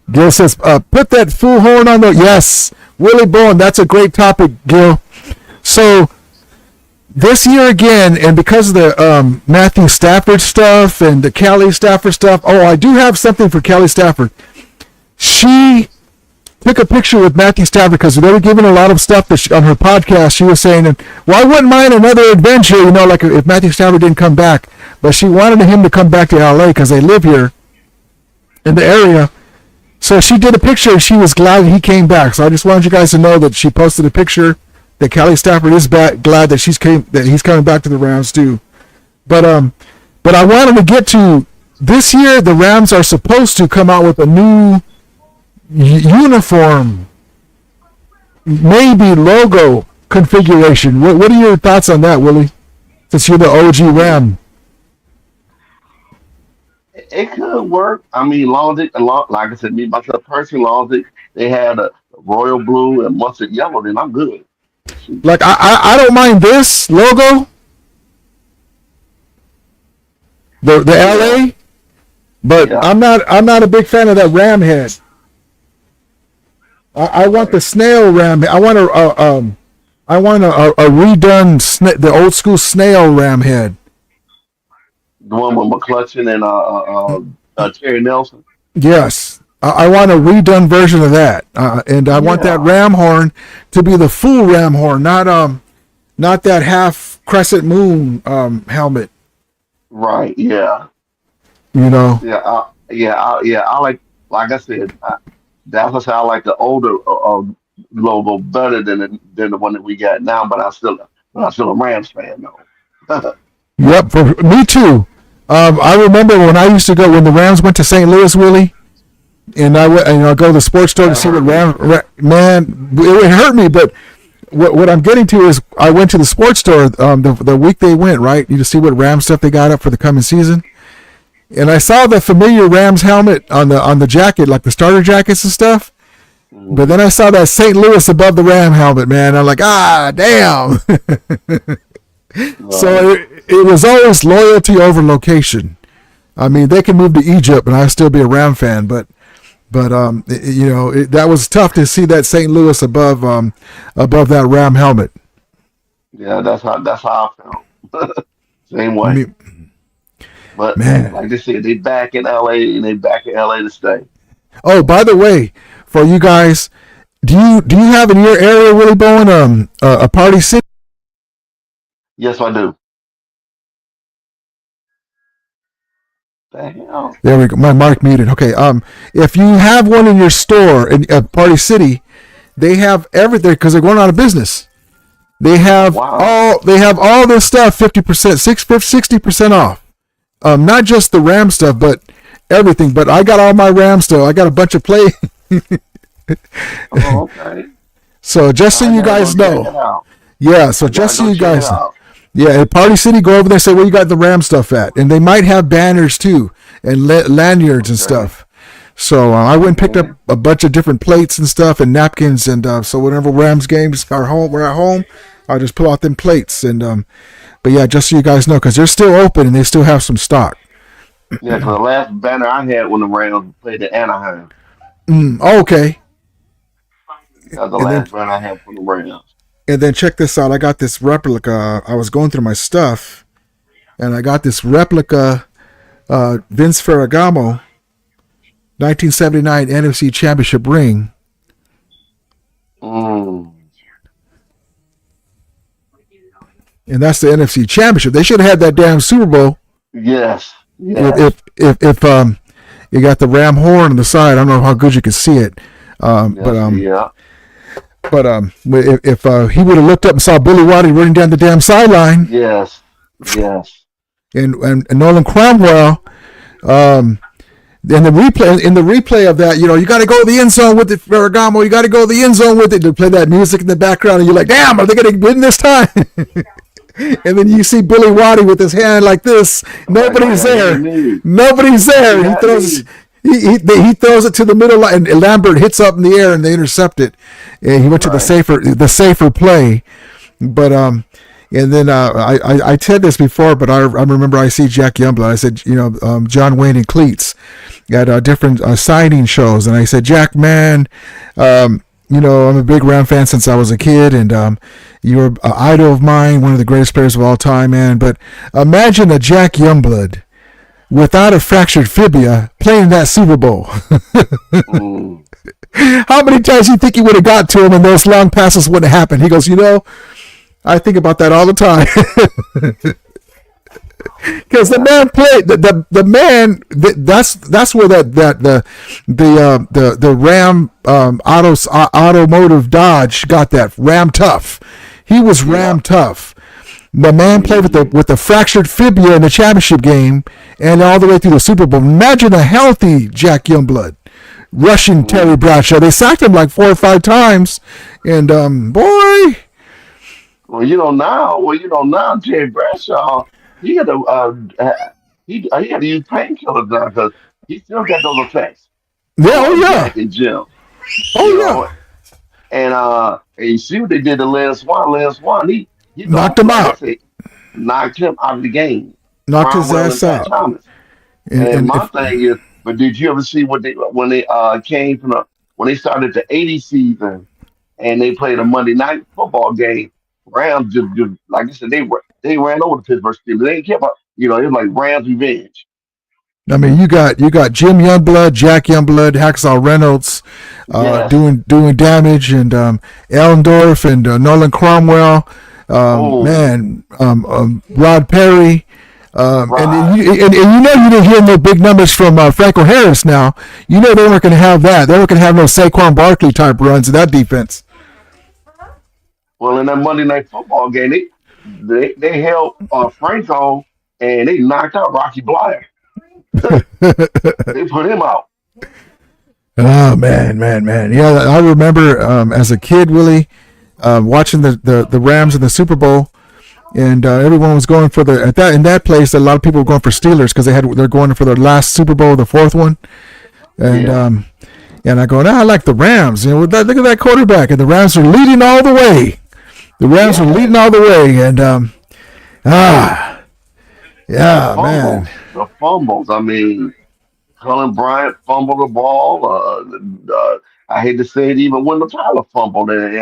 Gil says, put that fool horn on the... Yes, Willie Bowen, that's a great topic, Gil. So... this year again, and because of the Matthew Stafford stuff and the Kelly Stafford stuff, I do have something for Kelly Stafford. She took a picture with Matthew Stafford because they were giving a lot of stuff that on her podcast. She was saying, well, I wouldn't mind another adventure, like if Matthew Stafford didn't come back. But she wanted him to come back to LA because they live here in the area. So she did a picture and she was glad that he came back. So I just wanted you guys to know that she posted a picture that Kelly Stafford is glad that he's coming back to the Rams too. But I wanted to get to this year. The Rams are supposed to come out with a new uniform, maybe logo configuration. What are your thoughts on that, Willie? Since you're the OG Ram. It could work. I mean, like I said, me myself personally, long as they had a royal blue and mustard yellow, then I'm good. Like I don't mind this logo, the LA, but Yeah. I'm not a big fan of that ram head. I want the snail ram. I want a redone the old school snail ram head. The one with McClutchin and Terry Nelson. Yes, I want a redone version of that, and I want that Yeah. ram horn to be the full ram horn, not that half crescent moon helmet. Right. Yeah. You know. I like I said, that's what I say. I like the older logo better than the one that we got now. But I'm still a Rams fan though. Yep, for me too. I remember when I used to go when the Rams went to St. Louis, Willie, and I go to the sports store to see what man, it hurt me. But what I'm getting to is I went to the sports store the week they went, right, to see what Rams stuff they got up for the coming season, and I saw the familiar Rams helmet on the jacket, like the starter jackets and stuff. But then I saw that St. Louis above the Ram helmet, man. I'm like, damn. So it was always loyalty over location. I mean, they can move to Egypt and I'd still be a Ram fan, but that was tough to see that St. Louis above that Ram helmet. Yeah, that's how I felt. Same way. I mean, But man. like they said, they back in LA and they back in LA to stay. Oh, by the way, for you guys, do you have in your area, Willie Bowen, a Party City? Yes, I do. The hell? There we go. My mic muted. Okay. If you have one in your store in Party City, they have everything because they're going out of business. They have Wow. all this stuff 50%, 60% off. Not just the Ram stuff, but everything. But I got all my Ram stuff. I got a bunch of play. Oh, okay. So just so I you gotta guys go check it know. out. Yeah. So I just so gotta you go check guys. it out. Yeah, at Party City, go over there. Say where you got the Ram stuff at, and they might have banners too and lanyards and Okay. stuff. So I went and picked up Okay. a bunch of different plates and stuff and napkins, and so whenever Rams games are home, we're at home, I just pull out them plates. And but yeah, just so you guys know, because they're still open and they still have some stock. Yeah, 'cause the last banner I had when the Rams played at Anaheim. Okay, That was the and then last banner I had for the Rams. check this out. I got this replica. I was going through my stuff, and I got this replica Vince Ferragamo 1979 NFC Championship ring. Mm. And that's the NFC Championship. They should have had that damn Super Bowl. Yes. Yes. If you got the ram horn on the side. I don't know how good you can see it. Yes. But Yeah. if he would have looked up and saw Billy Waddy running down the damn sideline, Yes. Yes. and Nolan Cromwell, in the replay of that, you got to go to the end zone with it, Ferragamo. You got to go to the end zone with it. To play that music in the background, and you're like, damn, are they going to win this time? And then you see Billy Waddy with his hand like this. Nobody's there. Nobody's there. He throws. He throws it to the middle line, and Lambert hits up in the air, and they intercept it. And he went to the safer play. But and then I said this before, but I remember I see Jack Youngblood. I said, John Wayne and Cleats at different signing shows, and I said, Jack, man, I'm a big Ram fan since I was a kid, and you're an idol of mine, one of the greatest players of all time, man. But imagine a Jack Youngblood without a fractured fibula playing in that Super Bowl. Mm. How many times do you think he would have got to him and those long passes wouldn't happen? He goes, I think about that all the time. Because the man played the man. That's where the Ram automotive Dodge got that Ram Tough. He was Ram Tough. The man played with the fractured fibula in the championship game and all the way through the Super Bowl. Imagine a healthy Jack Youngblood rushing Terry Bradshaw. They sacked him like 4 or 5 times, and boy. Well, now, Terry Bradshaw, he had to he had to use painkillers now because he still got those effects. Yeah, oh yeah, Jack and Jim. oh yeah. And you see what they did to Lance Swan. Lance Swan, he Knocked him like I out. said, knocked him out of the game. Knocked his Cromwell ass and Pat out. Thomas. And, And and my if, thing is, but did you ever see what they when they came from when they started the '80 season and they played a Monday night football game? Rams just like I said, they ran over the Pittsburgh Steelers. They didn't care about it was like Rams revenge. I mean, you got Jim Youngblood, Jack Youngblood, Hacksaw Reynolds, Yes. doing damage, and Allendorf and Nolan Cromwell, Oh, Rod Perry, right. and you didn't hear no big numbers from Franco Harris. Now they weren't going to have that. They weren't going to have no Saquon Barkley type runs in that defense. Well, in that Monday night football game, they held Franco and they knocked out Rocky Blyer. They put him out. Oh man. Yeah, I remember as a kid, Willie, watching the Rams in the Super Bowl, and everyone was going for in that place. A lot of people were going for Steelers because they're going for their last Super Bowl, the 4th one, and Yeah. and I go, I like the Rams. Look at that quarterback, and the Rams are leading all the way. The Rams are Yeah. leading all the way, and The yeah, fumbles. man. The fumbles. I mean, Colin Bryant fumbled the ball. I hate to say it, even Wendell Tyler fumbled and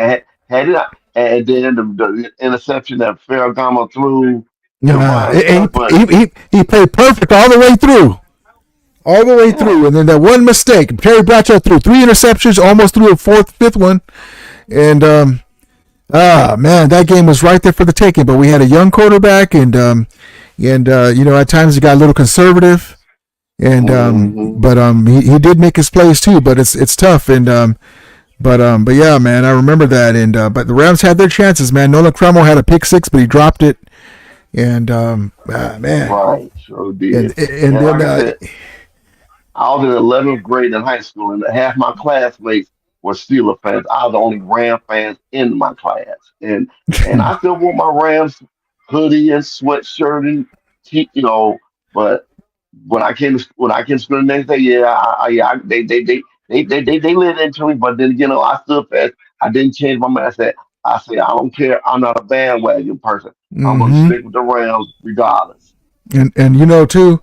had it out. And then the interception that Ferragamo threw to Ryan Tuck. But He played perfect all the way through. All the way yeah, through, and then that one mistake. Terry Bradshaw threw 3 interceptions, almost threw a 5th one, and man, that game was right there for the taking. But we had a young quarterback, and at times he got a little conservative, and hmm but he did make his plays too. But it's tough, and but yeah, man, I remember that, and but the Rams had their chances, man. Nolan Cromwell had a pick six, but he dropped it, and man, right, sure and did. and And then like I said, I was in 11th grade in high school, and half my classmates were Steeler fans. I was the only Ram fans in my class, and I still wore my Rams hoodie and sweatshirt and but when I came to school the next day, yeah, they lit into me, but then I stood fast. I didn't change my mind. I said I don't care. I'm not a bandwagon person. I'm gonna hmm stick with the Rams regardless. and too.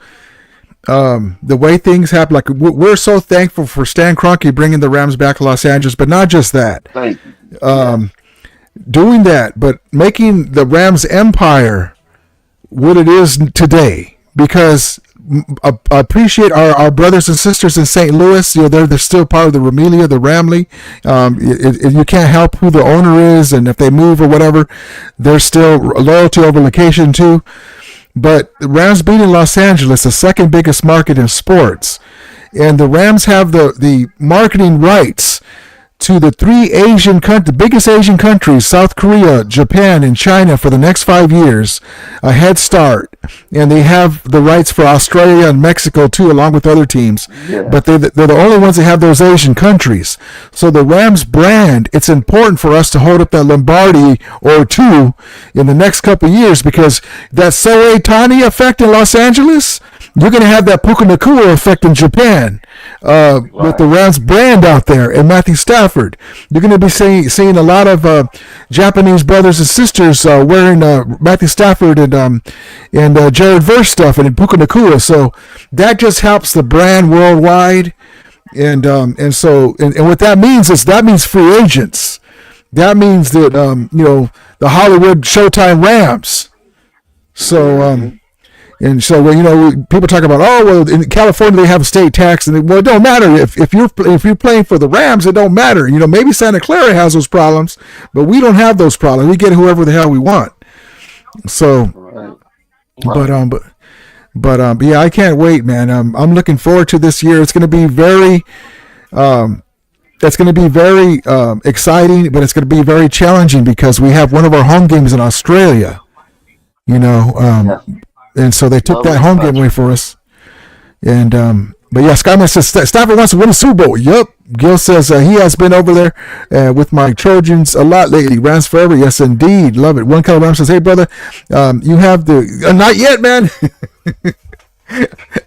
The way things happen, like we're so thankful for Stan Kroenke bringing the Rams back to Los Angeles, but not just that, Thank you. Yes. um, doing that, but making the Rams empire what it is today. Because I appreciate our brothers and sisters in St. Louis. They're still part of the Ramelia, the Ramley. You can't help who the owner is, and if they move or whatever, they're still loyalty over location too. But the Rams being in Los Angeles, the second biggest market in sports, and the Rams have the marketing rights to the the biggest Asian countries, South Korea, Japan, and China for the next 5 years, a head start. And they have the rights for Australia and Mexico too, along with other teams. Yeah. But they're the only ones that have those Asian countries. So the Rams brand, it's important for us to hold up that Lombardi or two in the next couple of years, because that Sohei Tani effect in Los Angeles, you're going to have that Puka Nakua effect in Japan with the Right. Rams brand out there, and Matthew Stafford. You're going to be seeing a lot of Japanese brothers and sisters wearing Matthew Stafford and Jared Verse stuff and Puka Nakua. So that just helps the brand worldwide. And what that means is free agents. That means that the Hollywood Showtime Rams. So hmm And so, well, people talk about, oh, well, in California they have a state tax, and well, it don't matter if you're playing for the Rams, it don't matter. Maybe Santa Clara has those problems, but we don't have those problems. We get whoever the hell we want. So, Right. but yeah, I can't wait, man. I'm looking forward to this year. It's going to be very, exciting, but it's going to be very challenging because we have one of our home games in Australia. Yes. And so they took Lovely that home game country. away for us. And but yeah, Skyman says Stafford wants to win a Super Bowl. Yup. Gil says he has been over there with my Trojans a lot lately. Rams forever. Yes, indeed. Love it. One Color Ram says, hey, brother, you have the... not yet, man.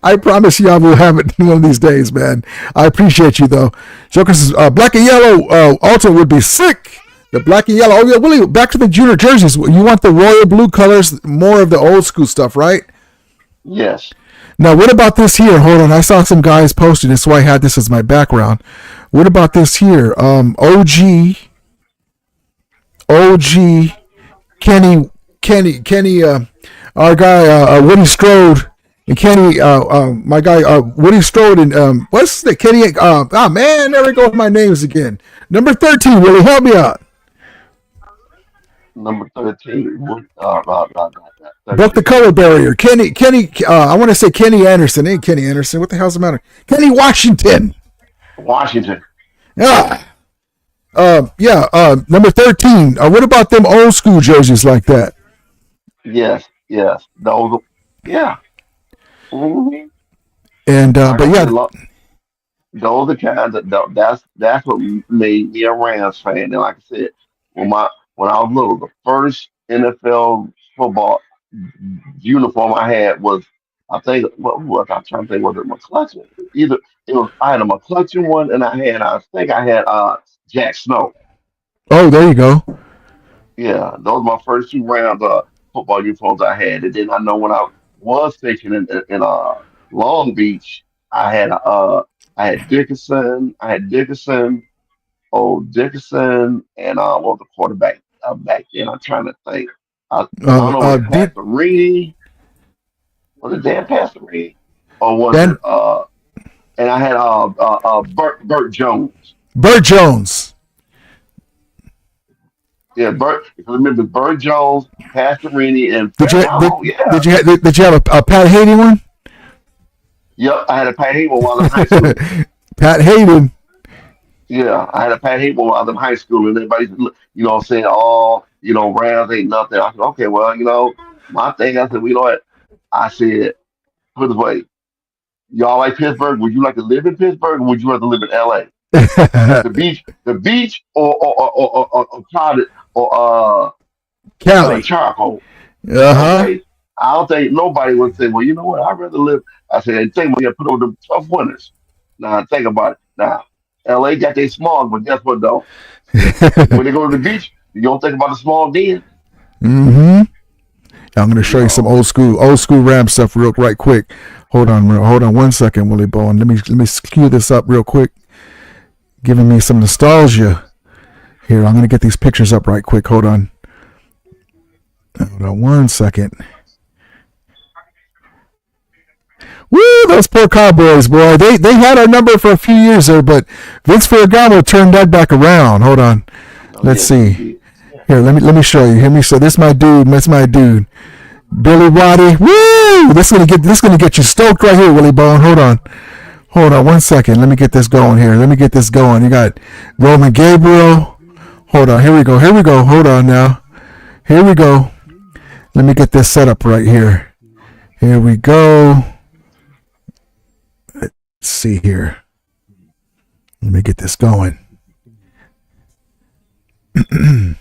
I promise you I will have it one of these days, man. I appreciate you, though. Joker says, black and yellow also would be sick. The black and yellow. Oh, yeah, Willie, back to the junior jerseys. You want the royal blue colors, more of the old school stuff, right? Yes. Now, what about this here? Hold on. I saw some guys posting this, so I had this as my background. What about this here? OG, Kenny, our guy, Woody Strode, and Kenny, my guy, Woody Strode, and, what's the Kenny? Man, there we go with my names again. Number 13, Willie, help me out. Number 13. Broke the 13. color barrier. Kenny, I want to say Kenny Anderson. Ain't Kenny Anderson. What the hell's the matter? Kenny Washington. Washington. Yeah. Number 13. What about them old school jerseys like that? Yes. Those. Yeah. hmm And, Like but I yeah, said, those are kind of that's what made me a Rams fan. And like I said, when I was little, the first NFL football uniform I had was, I think, what was I'm trying to think, was it McClutchin? Either it was I had a McClutchin one, and I think I had Jack Snow. oh, there you go. Yeah, those were my first two rounds of football uniforms I had. And then I know when I was stationed in Long Beach, I had Dickerson, Dickerson, and what was the quarterback back then? I'm trying to think. I don't know, was it Did Pastorini? Was it Dan Pastorini? Or was it Ben and I had Burt Jones. Burt Jones? Yeah, Burt. If I remember Burt Jones, Pastorini, and Did you oh yeah. did you have a Pat Hayden one? Yep, I had a Pat Hayden while I was in high school. Pat Hayden. Yeah, I had a Pat Hayden while I was in high school, and everybody's, saying, "Oh, Rams ain't nothing." I said, "Okay, well, my thing." I said, "We know what?" I said, "Put it this way, y'all like Pittsburgh? Would you like to live in Pittsburgh, or would you rather live in L.A.? The beach, or clouded, or Cali. charcoal?" Uh-huh. Okay, I don't think nobody would say, "Well, you know what? I'd rather live." I said, "Think about it, put on the tough winters." Now think about it. Now, L.A. got their smog, but guess what though? When they go to the beach, you don't think about the small then. Mm-hmm. I'm going to show you some No. old school Ram stuff right quick. Hold on 1 second, Willie Bowen. Let me cue this up real quick. Giving me some nostalgia. Here, I'm going to get these pictures up right quick. Hold on 1 second. Woo, those poor Cowboys, boy. They had our number for a few years there, but Vince Ferragamo turned that back around. Hold on. Oh Let's yes, he see. did. Here, let me show you. Hear me? So this is my dude. That's my dude. Billy Waddy. Woo! This is gonna get you stoked right here, Willie Bone. Hold on 1 second. Let me get this going here. Let me get this going. You got Roman Gabriel. Hold on. Here we go. Hold on now. Here we go. Let me get this set up right here. Here we go. Let's see here. Let me get this going. Here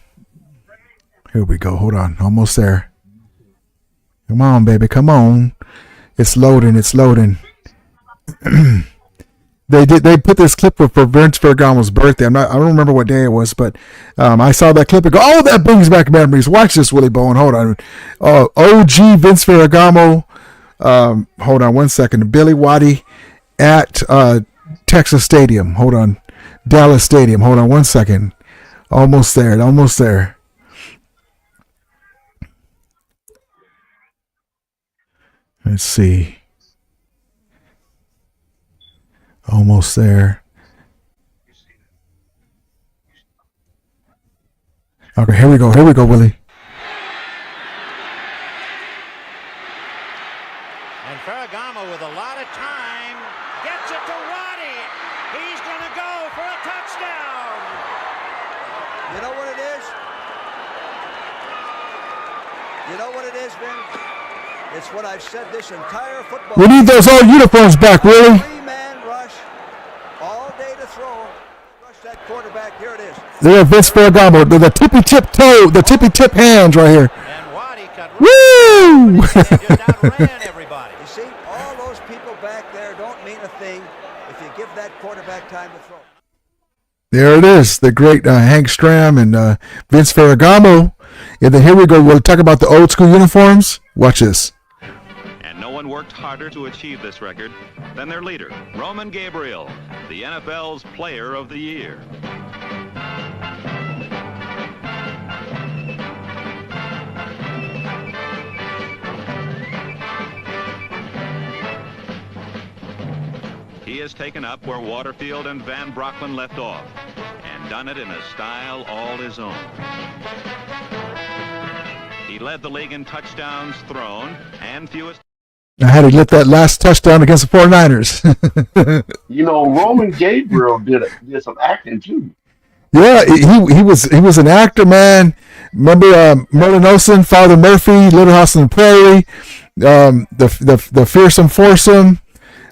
we go. Hold on. Almost there. Come on, baby. Come on. It's loading. They put this clip for Vince Ferragamo's birthday. I don't remember what day it was, but I saw that clip and go, oh, that brings back memories. Watch this, Willie Bowen. Hold on. OG Vince Ferragamo. Hold on 1 second. Billy Waddy at Texas Stadium. Hold on. Dallas Stadium. Hold on 1 second. Almost there. Let's see. Almost there. Okay, here we go, Willie. And Ferragamo with a lot of time gets it to Roddy. He's going to go for a touchdown. You know what it is? You know what it is, Vin? It's what I've said this entire football. We need those old uniforms back, Willie. Three-man rush all day to throw. Rush that quarterback. Here it is. There, Vince Ferragamo, the tippy tip toe, the tippy tip hands right here. And Roddy cut Woo! just outran everybody. You see, all those people back there don't mean a thing if you give that quarterback time to throw. There it is, the great Hank Stram and Vince Ferragamo. And then here we go. We'll talk about the old school uniforms. Watch this. And no one worked harder to achieve this record than their leader, Roman Gabriel, the NFL's Player of the Year. He has taken up where Waterfield and Van Brocklin left off and done it in a style all his own. He led the league in touchdowns thrown and fewest. I had to get that last touchdown against the 49ers. You know, Roman Gabriel did some acting too. Yeah, he was an actor, man. Remember Merlin Olsen, Father Murphy, Little House on the Prairie, the Fearsome Foursome.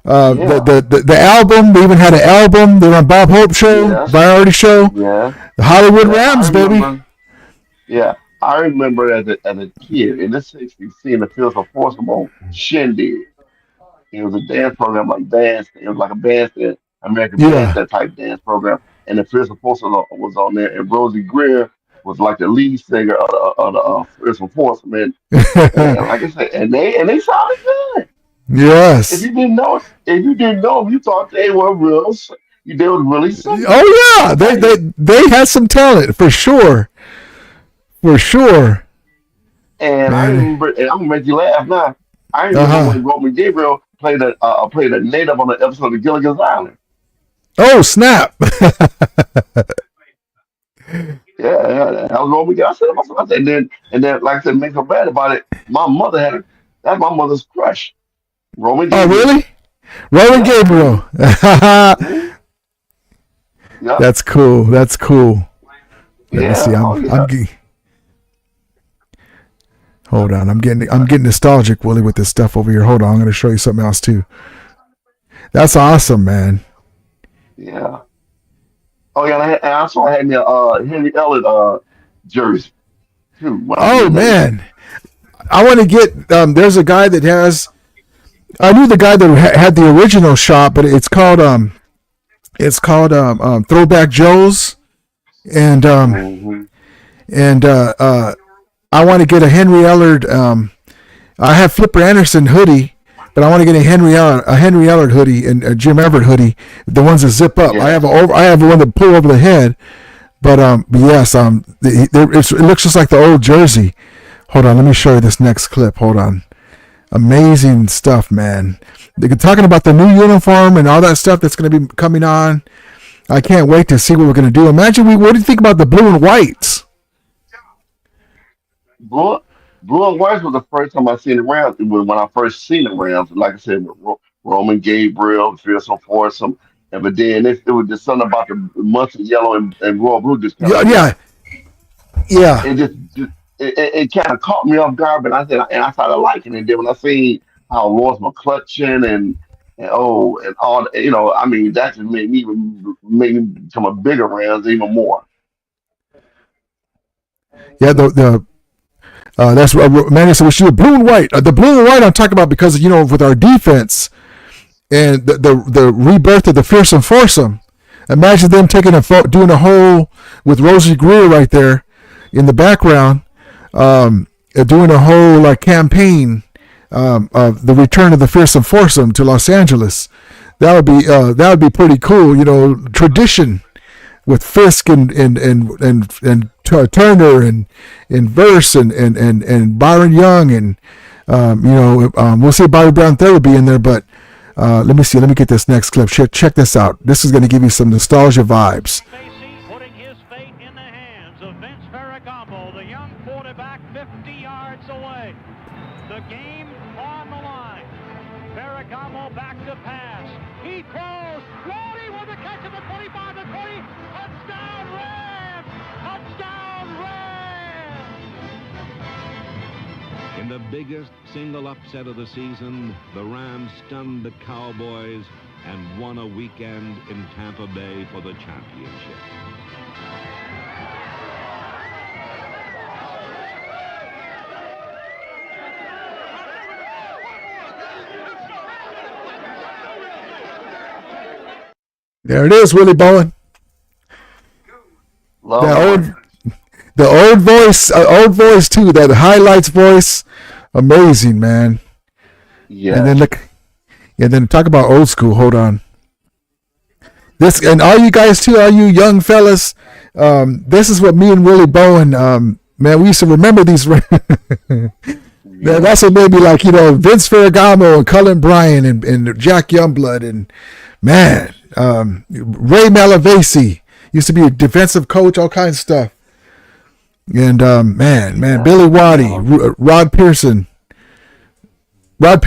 The album, they even had an album. They were on Bob Hope show, Variety show. Yeah. The Hollywood Rams, baby. Yeah, I remember as a kid in the '60s seeing the Fearsome Foursome on Shindig. It was a dance program like dance. It was like a bandstand, American Bandstand type dance program, and the Fearsome Foursome was on there, and Rosie Greer was like the lead singer of the Fearsome Foursome, and like I said, and they sounded good. Yes. If you didn't know, you thought they were real. They were really something. Oh yeah, they had some talent for sure, for sure. And I remember, and I'm gonna make you laugh now. I remember when Roman Gabriel played a native on the episode of Gilligan's Island. Oh snap! Yeah, that was Roman Gabriel. I said to myself, and then, like I said, make her bad about it. My mother that's my mother's crush. Roman Gabriel. Oh really? Roman Gabriel. Yeah. That's cool. That's cool. Let me see. Hold on. I'm getting nostalgic, Willie, with this stuff over here. Hold on. I'm going to show you something else too. That's awesome, man. Yeah. Oh yeah, and I also had me a Henry Ellard jersey too. Oh man, I want to get. There's a guy that has. I knew the guy that had the original shop, but it's called Throwback Joe's, and I want to get a Henry Ellard. I have Flipper Anderson hoodie, but I want to get a Henry Ellard hoodie and a Jim Everett hoodie, the ones that zip up. Yeah. I have one that pull over the head, but yes, it looks just like the old jersey. Hold on, let me show you this next clip. Hold on. Amazing stuff, man. They're talking about the new uniform and all that stuff that's going to be coming on. I can't wait to see what we're going to do. Imagine what do you think about the blue and whites? Blue and whites was the first time I seen the Rams. When I first seen the Rams, like I said, Roman Gabriel, Fearsome Foursome, but then it was just something about the mustard yellow and royal blue just kind of yeah. It kind of caught me off guard, but I started liking it. Then when I seen how Ross McClutchin and all, I mean, that just made me become a bigger Rams even more. Yeah, that's what Manny said. We should do blue and white. The blue and white I'm talking about because with our defense and the rebirth of the Fearsome Foursome. Imagine them doing a whole with Rosie Greer right there in the background. Doing a whole campaign of the return of the Fearsome Foursome to Los Angeles. That would be pretty cool. Tradition with Fisk and Turner and Verse and Byron Young and We'll see Bobby Brown III will be in there, but let me see. Let me get this next clip. Check this out. This is going to give you some nostalgia vibes. Putting his fate in the hands of Vince Ferragamo, the young quarterback 50 yards away. The game on the line. Ferragamo back to pass. He throws. Roddy with a catch at the 25, the 20. Touchdown Rams! Touchdown Rams! In the biggest single upset of the season, the Rams stunned the Cowboys and won a weekend in Tampa Bay for the championship. There it is, Willie Bowen. The old voice too. That highlights voice, amazing, man. Yeah. And then talk about old school. Hold on. This, and all you guys too, all you young fellas, this is what me and Willie Bowen, man, we used to remember these. That's what made me like, Vince Ferragamo and Cullen Bryant and Jack Youngblood and man, Ray Malavasi used to be a defensive coach, all kinds of stuff. And Billy Waddy, Rod Perry, Drew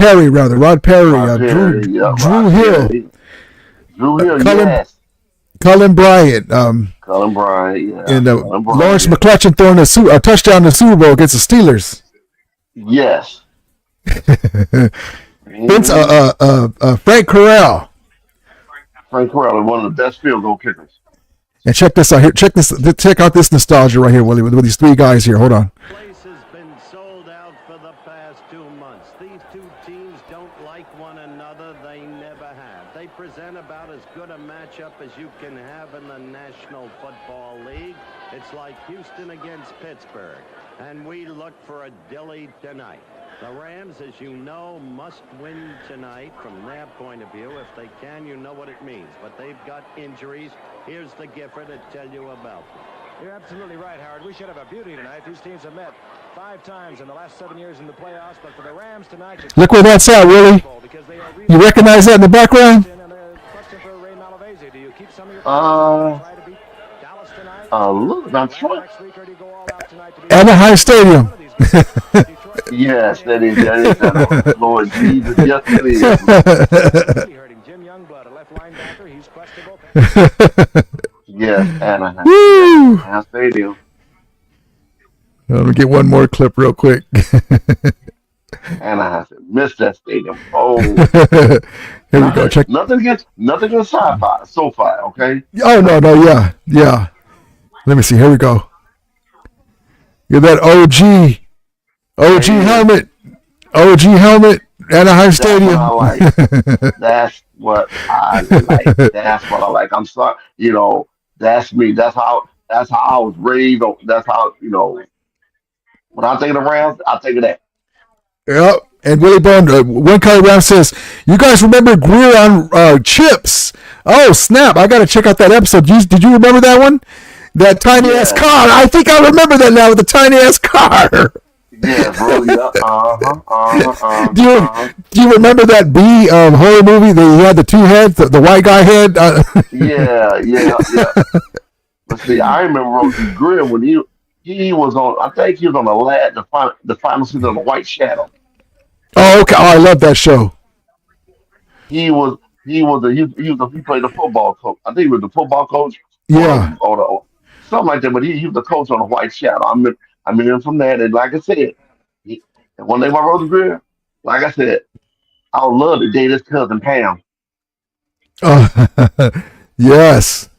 Hill, Cullen Bryant, yeah. And Lawrence McCutcheon throwing a touchdown in the Super Bowl against the Steelers. Yes. Vince, Frank Corral. Frank Corral is one of the best field goal kickers. And check this out here. Check out this nostalgia right here, Willie, with these three guys here. Hold on. Place has been sold out for the past 2 months. These two teams don't like one another. They never have. They present about as good a matchup as you can have in the National Football League. It's like Houston against Pittsburgh. And we look for a dilly tonight. The Rams, as you know, must win tonight from their point of view. If they can, you know what it means. But they've got injuries. Here's the Giffer to tell you about them. You're absolutely right, Howard. We should have a beauty tonight. These teams have met 5 times in the last 7 years in the playoffs. But for the Rams tonight... Look where that's at, Willie. You recognize that in the background? Do you keep some of your look, I'm trying. Anaheim Stadium. Yes, that is Lord Jesus. Yes, it is. Jim Youngblood, a left linebacker, he's questionable. Yes, Anaheim. Woo! Stadium. Let me get one more clip real quick. Anaheim missed that stadium. Oh, here we go. Check. Nothing against SoFi, okay? Oh no, yeah. Let me see. Here we go. You're that OG helmet, Anaheim Stadium. That's what I like. I'm sorry, that's me. That's how I was raised. That's how, when I think of the Rams, I think of that. Yep. And Willie Bone, One Color Ram says, you guys remember Greer on Chips? Oh, snap. I got to check out that episode. Did you remember that one? That tiny ass car. I think I remember that now with the tiny ass car. Yeah, bro. Yeah. Do you remember that B horror movie that he had the 2 heads, the white guy head? Yeah. Let's see. I remember Rosie Greer when he was on. I think he was on the final season of The White Shadow. Oh, okay. Oh, I love that show. He played the football coach. I think he was the football coach. Yeah. Or something like that. But he was the coach on The White Shadow. I remember him from that. And like I said, and one day my Rosie Greer, like I said, I would love to date his cousin Pam. Oh, yes.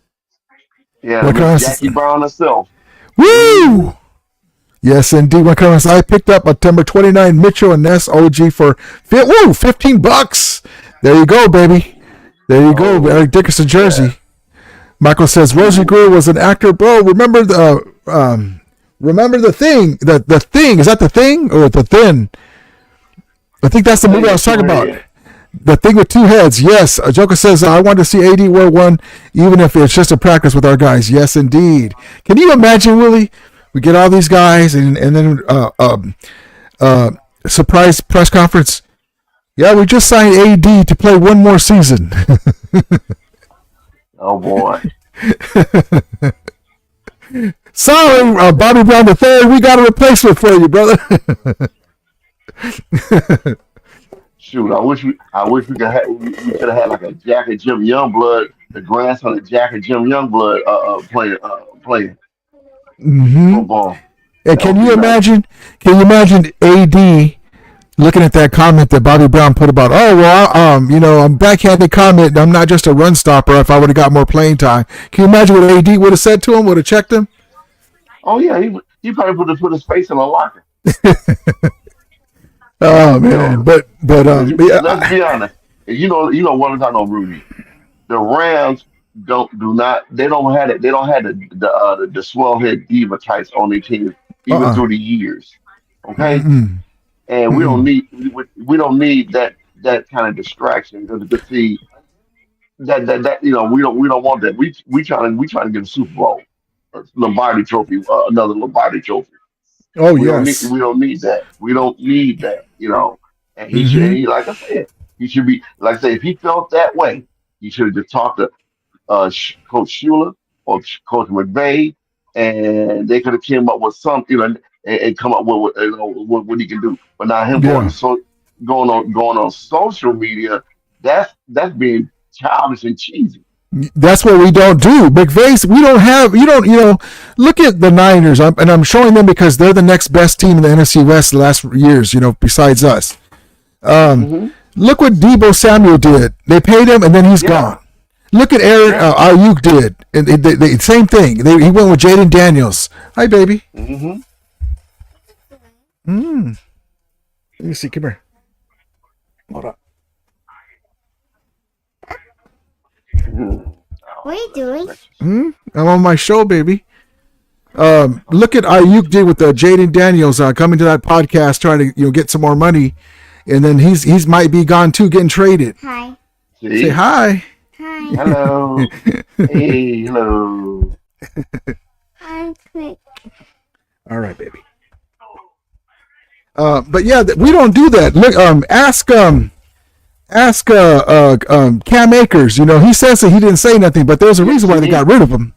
Yeah, Jackie Brown herself. Woo! Yes, indeed. I picked up a number 29 Mitchell and Ness OG for $15. There you go, baby. There you go, Eric Dickerson jersey. Yeah. Michael says Rosie Greer was an actor, bro. Remember the Thing? The Thing, is that The Thing or The Thin? I think that's the movie I was talking about. The Thing with 2 heads. Yes. Joker says I want to see AD wear one, even if it's just a practice with our guys. Yes, indeed. Can you imagine, Willie? We get all these guys, and then surprise press conference. Yeah, we just signed AD to play one more season. Oh boy. Sorry, Bobby Brown III, we got a replacement for you, brother. Shoot, I wish we could have we could have had like a Jack and Jim Youngblood, the grandson of Jack and Jim Youngblood, playing Mm-hmm. football. And That would be nice. Can you imagine AD looking at that comment that Bobby Brown put about, oh well, I'm backhanded comment. I'm not just a run stopper. If I would have got more playing time, can you imagine what AD would have said to him? Would have checked him? Oh yeah, he probably would have put his face in a locker. Oh You know, man, but let's yeah, be honest. You know what I'm talking about, Rudy. The Rams they don't have it. They don't have the swellhead diva types on their team even uh-uh. through the years. Okay, Mm-mm. and Mm-mm. we don't need that kind of distraction to see that we don't want that. We trying to get a Super Bowl, a Lombardi Trophy, another Lombardi Trophy. Oh yes. We don't need that. We don't need that. And Mm-hmm. like I said, he should be like I said. If he felt that way, he should have just talked to Coach Shula or Coach McVay, and they could have came up with something, and come up with what he can do. But now him Yeah. going on social media, that's being childish and cheesy. That's what we don't do. McVay's, we don't have, look at the Niners, and I'm showing them because they're the next best team in the NFC West the last years, besides us. Hmm. Look what Debo Samuel did. They paid him, and then he's Yeah, gone. Look at Aaron yeah. Ayuk did. And same thing. He went with Jaden Daniels. Hi, baby. Hmm. Mm. Let me see. Come here. Hold on. What are you doing? I'm on my show, baby. Look at Ayuk did with Jaden Daniels coming to that podcast trying to get some more money, and then he's might be gone too, getting traded. Hi. Say See, hi. Hi. hello, hey, hello. I'm quick. All right, baby. But yeah, we don't do that. Look, ask Cam Akers. He says that he didn't say nothing, but there's a Yes, reason he why they got did. rid of him.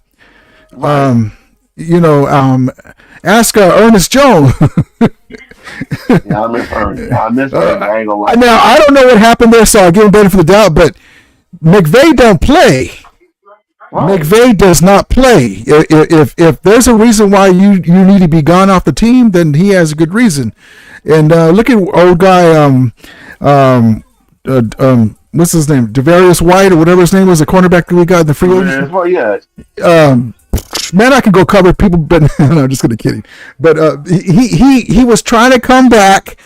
Right. Ask Ernest Jones. Yeah, I miss her. I miss her. I ain't gonna lie. Now I don't know what happened there, so I'll give him benefit of the doubt. But McVay don't play. Right. McVay does not play. If there's a reason why you need to be gone off the team, then he has a good reason. And look at old guy, what's his name, Devarius White or whatever his name was, the cornerback that we got in the free Yeah, agent. well, yeah. Man, I can go cover people, but no, just kidding. But he was trying to come back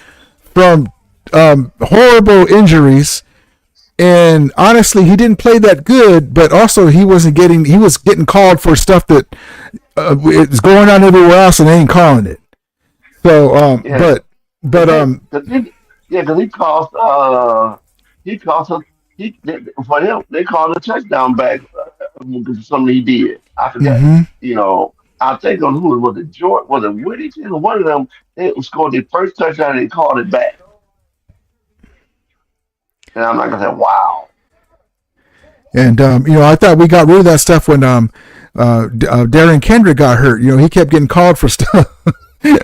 from horrible injuries. And honestly, he didn't play that good, but also he was getting called for stuff that is going on everywhere else, and they ain't calling it. So, Yeah. but Because he cost us. For him, they called a touchdown back for something he did. I forget. mhm. I think on who was it? George, was it Whittington or one of them? They scored their first touchdown and they called it back. And I'm not gonna say, wow. And I thought we got rid of that stuff when Darren Kendrick got hurt. He kept getting called for stuff.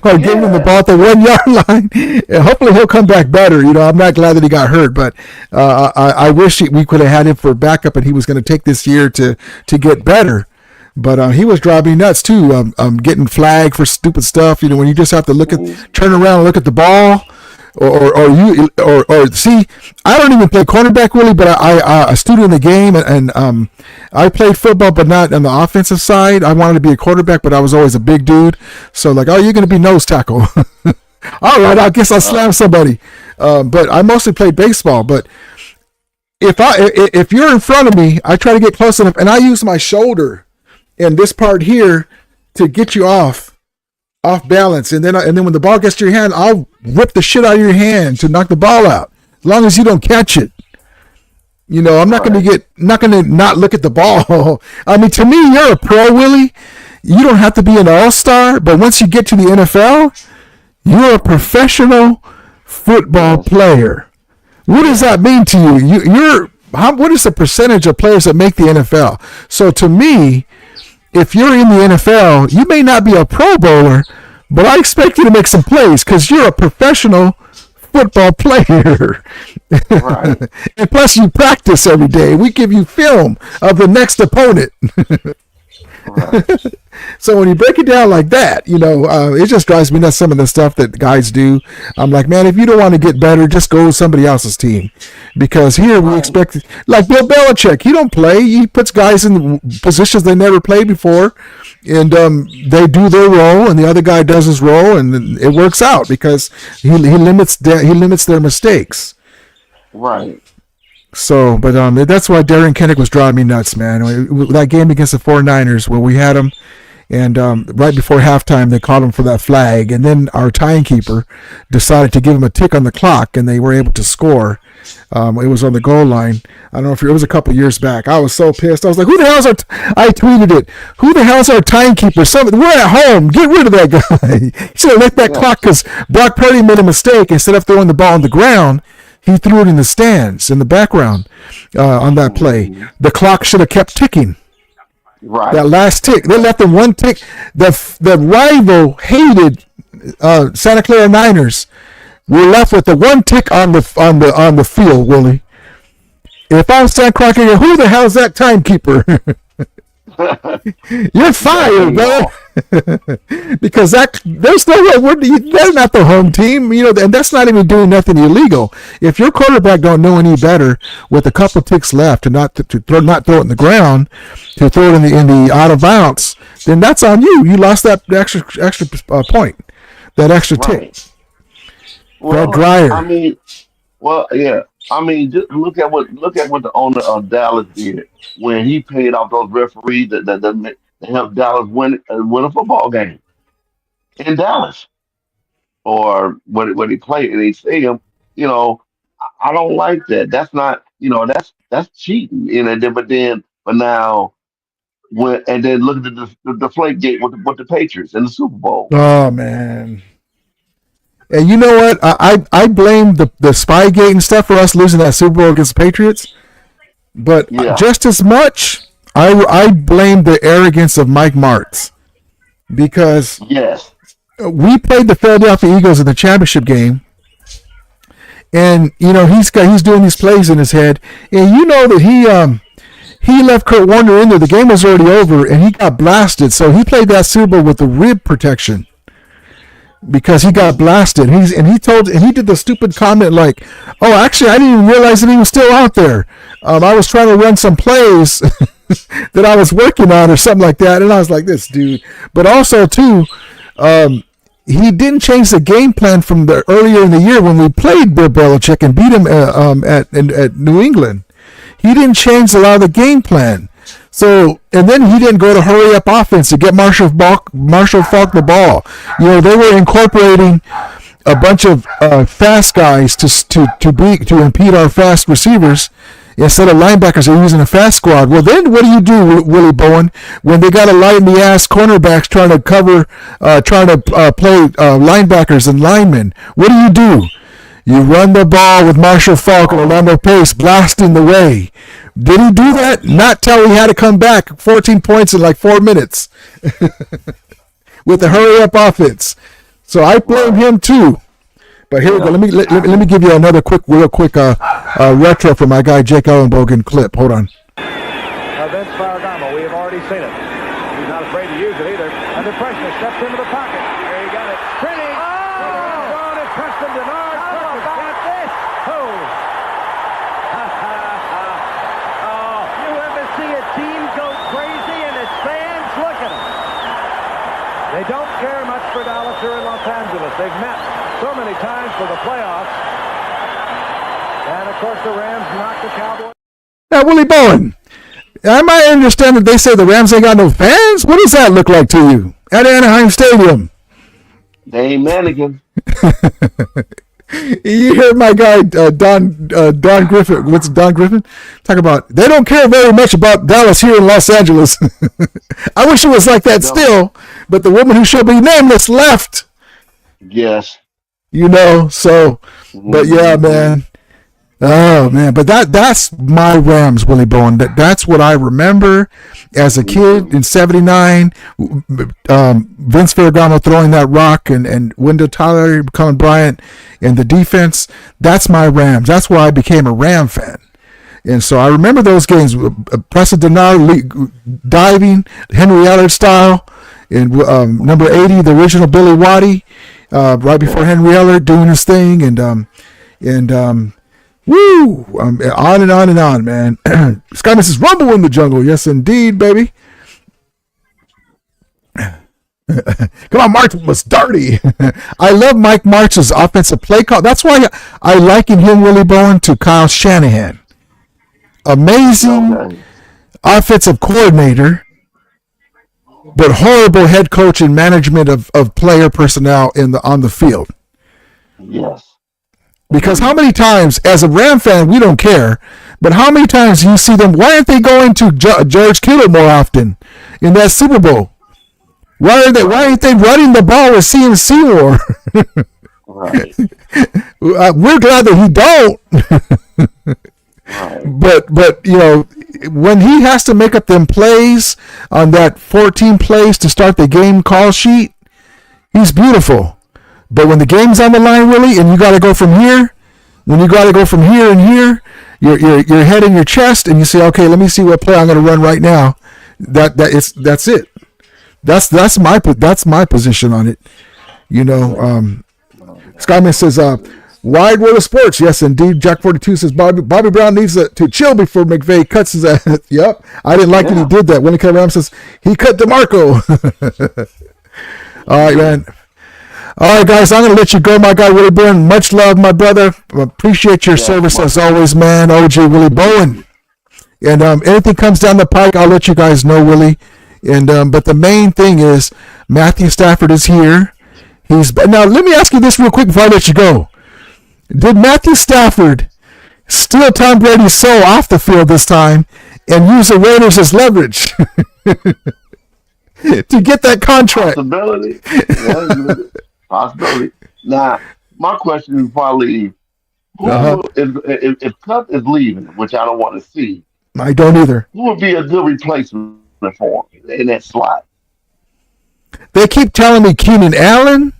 Or giving him the Yeah. ball at the 1 yard line. And hopefully he'll come back better. I'm not glad that he got hurt, but I wish we could have had him for backup, and he was going to take this year to get better. But he was driving me nuts too. Getting flagged for stupid stuff. When you just have to turn around and look at the ball, or see. I don't even play cornerback really, but I student in the game, and I played football, but not on the offensive side. I wanted to be a quarterback, but I was always a big dude. So like, oh, you're going to be nose tackle. All right, I guess I'll slam somebody. But I mostly played baseball. But if you're in front of me, I try to get close enough, and I use my shoulder and this part here to get you off balance, and then when the ball gets to your hand, I'll rip the shit out of your hand to knock the ball out. As long as you don't catch it, I'm not going to not look at the ball. I mean, to me, you're a pro, Willie. You don't have to be an all-star, but once you get to the NFL, you're a professional football player. What does that mean to you? What is the percentage of players that make the NFL? So to me, if you're in the NFL, you may not be a Pro Bowler, but I expect you to make some plays because you're a professional football player. Right. And plus you practice every day. We give you film of the next opponent. Right. So when you break it down like that, it just drives me nuts, some of the stuff that guys do. I'm like, man, if you don't want to get better, just go to somebody else's team. Because here we expect, like Bill Belichick, he don't play. He puts guys in positions they never played before, and they do their role, and the other guy does his role, and it works out because he limits their mistakes. Right. So, but that's why Darren Kennick was driving me nuts, man. That game against the 49ers where we had him, and right before halftime they called him for that flag, and then our timekeeper decided to give him a tick on the clock, and they were able to score. It was on the goal line. I don't know if it was a couple years back. I was so pissed. I was like, "Who the hell's our?" I tweeted it. "Who the hell's our timekeeper? We're at home. Get rid of that guy." He should have let that clock because Brock Purdy made a mistake. Instead of throwing the ball on the ground, he threw it in the stands, in the background on that play. The clock should have kept ticking. Right. That last tick. They left them one tick. The rival hated Santa Clara Niners. We're left with the one tick on the field, Willie. If I'm Santa Clara, who the hell's that timekeeper? You're fired, brother. Because there's no way they're not the home team, and that's not even doing nothing illegal. If your quarterback don't know any better with a couple ticks left to not throw it in the ground, to throw it in the out of bounds, then that's on you. You lost that extra point, that extra tick. Well, Brad Dreyer. I mean, just look at what the owner of Dallas did when he paid off those referees that helped Dallas win a football game in Dallas, or when he played in a stadium. I don't like that. That's not, that's cheating. But now and then look at the deflate gate with the Patriots in the Super Bowl. Oh man. And you know what? I blame the Spygate and stuff for us losing that Super Bowl against the Patriots. But just as much, I blame the arrogance of Mike Martz. Because we played the Philadelphia Eagles in the championship game. And, he's doing these plays in his head. And you know that he left Kurt Warner in there. The game was already over, and he got blasted. So he played that Super Bowl with the rib protection. Because he got blasted. He did the stupid comment like, "Oh, actually, I didn't even realize that he was still out there. I was trying to run some plays that I was working on or something like that." And I was like, "This dude." But also too, he didn't change the game plan from the earlier in the year when we played Bill Belichick and beat him at New England. He didn't change a lot of the game plan. So, and then he didn't go to hurry up offense to get Marshall Faulk the ball. They were incorporating a bunch of fast guys to impede our fast receivers instead of linebackers. They're using a fast squad. Well, then what do you do, Willie Bowen, when they got a light in the ass cornerbacks trying to cover, play linebackers and linemen? What do? You run the ball with Marshall Faulk and Orlando Pace blasting the way. Did he do that? Not till he had to come back 14 points in like 4 minutes with the hurry-up offense. So I blame him too. But here we go. Let me give you another real quick retro from my guy Jake Ellenbogen clip. Hold on. Vince Ferragamo, we have already seen it. He's not afraid to use it either. Under pressure, steps into the pocket. There he got it. Sprinting. Oh, to Preston Denard. Got this. Oh. You ever see a team go crazy and its fans look at them? They don't care much for Dallas or in Los Angeles. They've met so many times for the playoffs. And of course the Rams knocked the Cowboys. Now, Willie Bowen, I might understand that they say the Rams ain't got no fans. What does that look like to you at Anaheim Stadium? They ain't mannequin. You hear my guy Don Griffin. What's Don Griffin talk about? They don't care very much about Dallas here in Los Angeles. I wish it was like that still, but the woman who shall be nameless left. Yes. So But yeah, man. Oh man, but that's my Rams, Willie Bowen. That's what I remember as a kid in '79. Vince Ferragamo throwing that rock and Wendell Tyler, Colin Bryant, and the defense. That's my Rams. That's why I became a Ram fan. And so I remember those games. Preston Denard diving, Henry Ellard style, and number 80, the original Billy Waddy, right before Henry Ellard doing his thing, and woo! On and on and on, man. Skyman says, rumble in the jungle. Yes, indeed, baby. Come on, March was dirty. I love Mike March's offensive play call. That's why I liken him, Willie Bowen, to Kyle Shanahan. Amazing offensive coordinator, but horrible head coach and management of player personnel on the field. Yes. Because how many times, as a Ram fan, we don't care, but how many times you see them, why aren't they going to George Kittle more often in that Super Bowl? Why aren't they running the ball with CM Seymour? Right. We're glad that he don't. Right. But you know, when he has to make up them plays on that 14 plays to start the game call sheet, he's beautiful. But when the game's on the line, Willie, and you got to go from here, when you got to go from here and here, your head in your chest, and you say, okay, let me see what play I'm going to run right now. That's it. That's my position on it. You know, Skyman says, wide world of sports. Yes, indeed. Jack 42 says Bobby Brown needs to chill before McVay cuts his ass. Yep. I didn't like that he did that. Willie Ram says he cut DeMarco. All right, man. All right, guys, I'm going to let you go, my guy, Willie Bowen. Much love, my brother. Appreciate your service as always, man. OJ Willie Bowen. And anything comes down the pike, I'll let you guys know, Willie. And but the main thing is Matthew Stafford is here. Now, let me ask you this real quick before I let you go. Did Matthew Stafford steal Tom Brady's soul off the field this time and use the Raiders as leverage to get that contract? Possibility. Yeah, possibility. Now, my question is probably, if Cup is leaving, which I don't want to see, I don't either. Who would be a good replacement for him in that slot? They keep telling me Keenan Allen,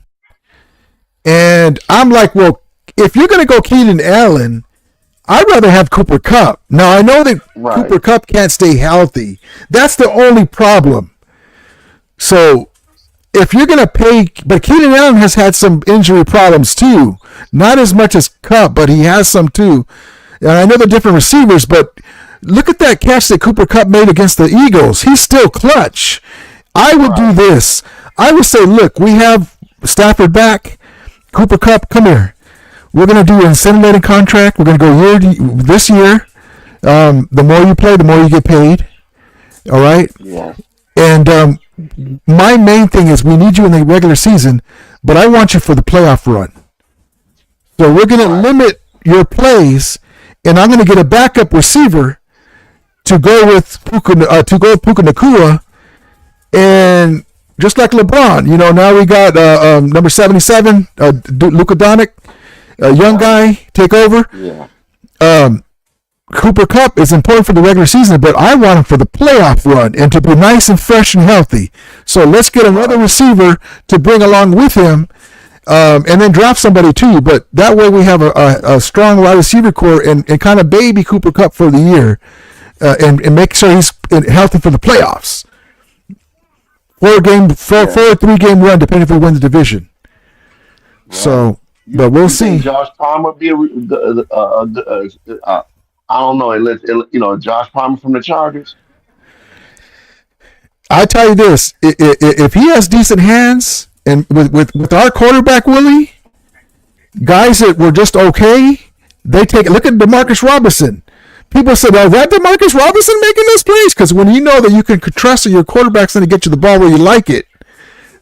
and I'm like, well, if you're going to go Keenan Allen, I'd rather have Cooper Kupp. Now, I know that Cooper Kupp can't stay healthy. That's the only problem. So, if you're going to pay, but Keenan Allen has had some injury problems too. Not as much as Kupp, but he has some too. And I know they're different receivers, but look at that catch that Cooper Kupp made against the Eagles. He's still clutch. I would do this. I would say, look, we have Stafford back. Cooper Kupp, come here. We're going to do an incendiary contract. We're going to go this year. The more you play, the more you get paid. All right? Yeah. And my main thing is we need you in the regular season, but I want you for the playoff run. So we're going to limit your plays, and I'm going to get a backup receiver to go with Puka Nacua, and just like LeBron, you know, now we got number 77, Luka Doncic, a young guy, take over. Yeah. Cooper Kupp is important for the regular season, but I want him for the playoff run and to be nice and fresh and healthy. So let's get another receiver to bring along with him, and then draft somebody too. But that way we have a strong wide receiver core and kind of baby Cooper Kupp for the year, and make sure he's healthy for the playoffs. 3-game run, depending if we win the division. Right. So, but we'll see. Josh Palmer be I don't know. Unless Josh Palmer from the Chargers. I tell you this: if he has decent hands, and with our quarterback Willie, guys that were just okay, they take. Look at DeMarcus Robinson. People said, "Oh, that DeMarcus Robinson making those plays?" Because when you know that you can trust that your quarterback's going to get you the ball where you like it,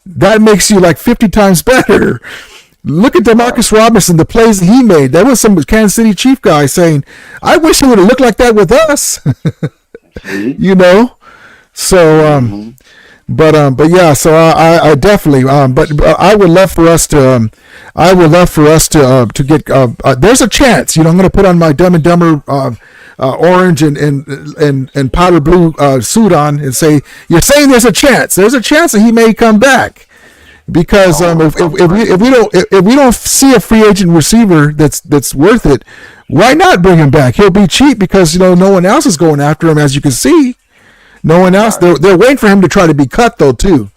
that makes you like 50 times better. Look at DeMarcus Robinson, the plays that he made. There was some Kansas City Chief guy saying, "I wish he would have looked like that with us." You know, so But yeah, so I definitely but I would love for us to get there's a chance, I'm going to put on my Dumb and Dumber orange and powder blue suit on and say, you're saying there's a chance that he may come back, because if we don't see a free agent receiver that's worth it, why not bring him back? He'll be cheap because no one else is going after him, as you can see. No one else. They're waiting for him to try to be cut, though, too.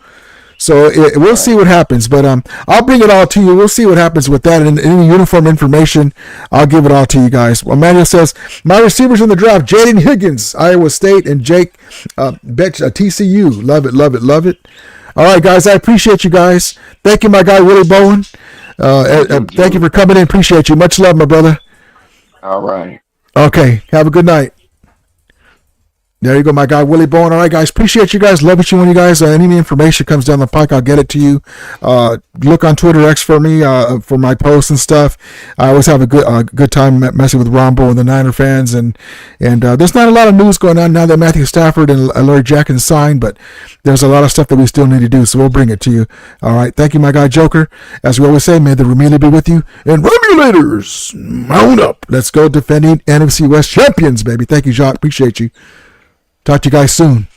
So we'll see what happens. But I'll bring it all to you. We'll see what happens with that. And any uniform information, I'll give it all to you guys. Well, Manuel says, my receivers in the draft, Jaden Higgins, Iowa State, and Jake Betch, TCU. Love it, love it, love it. All right, guys, I appreciate you guys. Thank you, my guy, Willie Bowen. Thank you for coming in. Appreciate you. Much love, my brother. All right. Okay, have a good night. There you go, my guy, Willie Bowen. All right, guys, appreciate you guys. Love it when you guys, any information comes down the pike, I'll get it to you. Look on Twitter X for me, for my posts and stuff. I always have a good time messing with Rombo and the Niner fans. And there's not a lot of news going on now that Matthew Stafford and Larry Jackson signed, but there's a lot of stuff that we still need to do, so we'll bring it to you. All right, thank you, my guy, Joker. As we always say, may the Romula be with you. And Romulators, mount up. Let's go defending NFC West champions, baby. Thank you, Jacques. Appreciate you. Talk to you guys soon.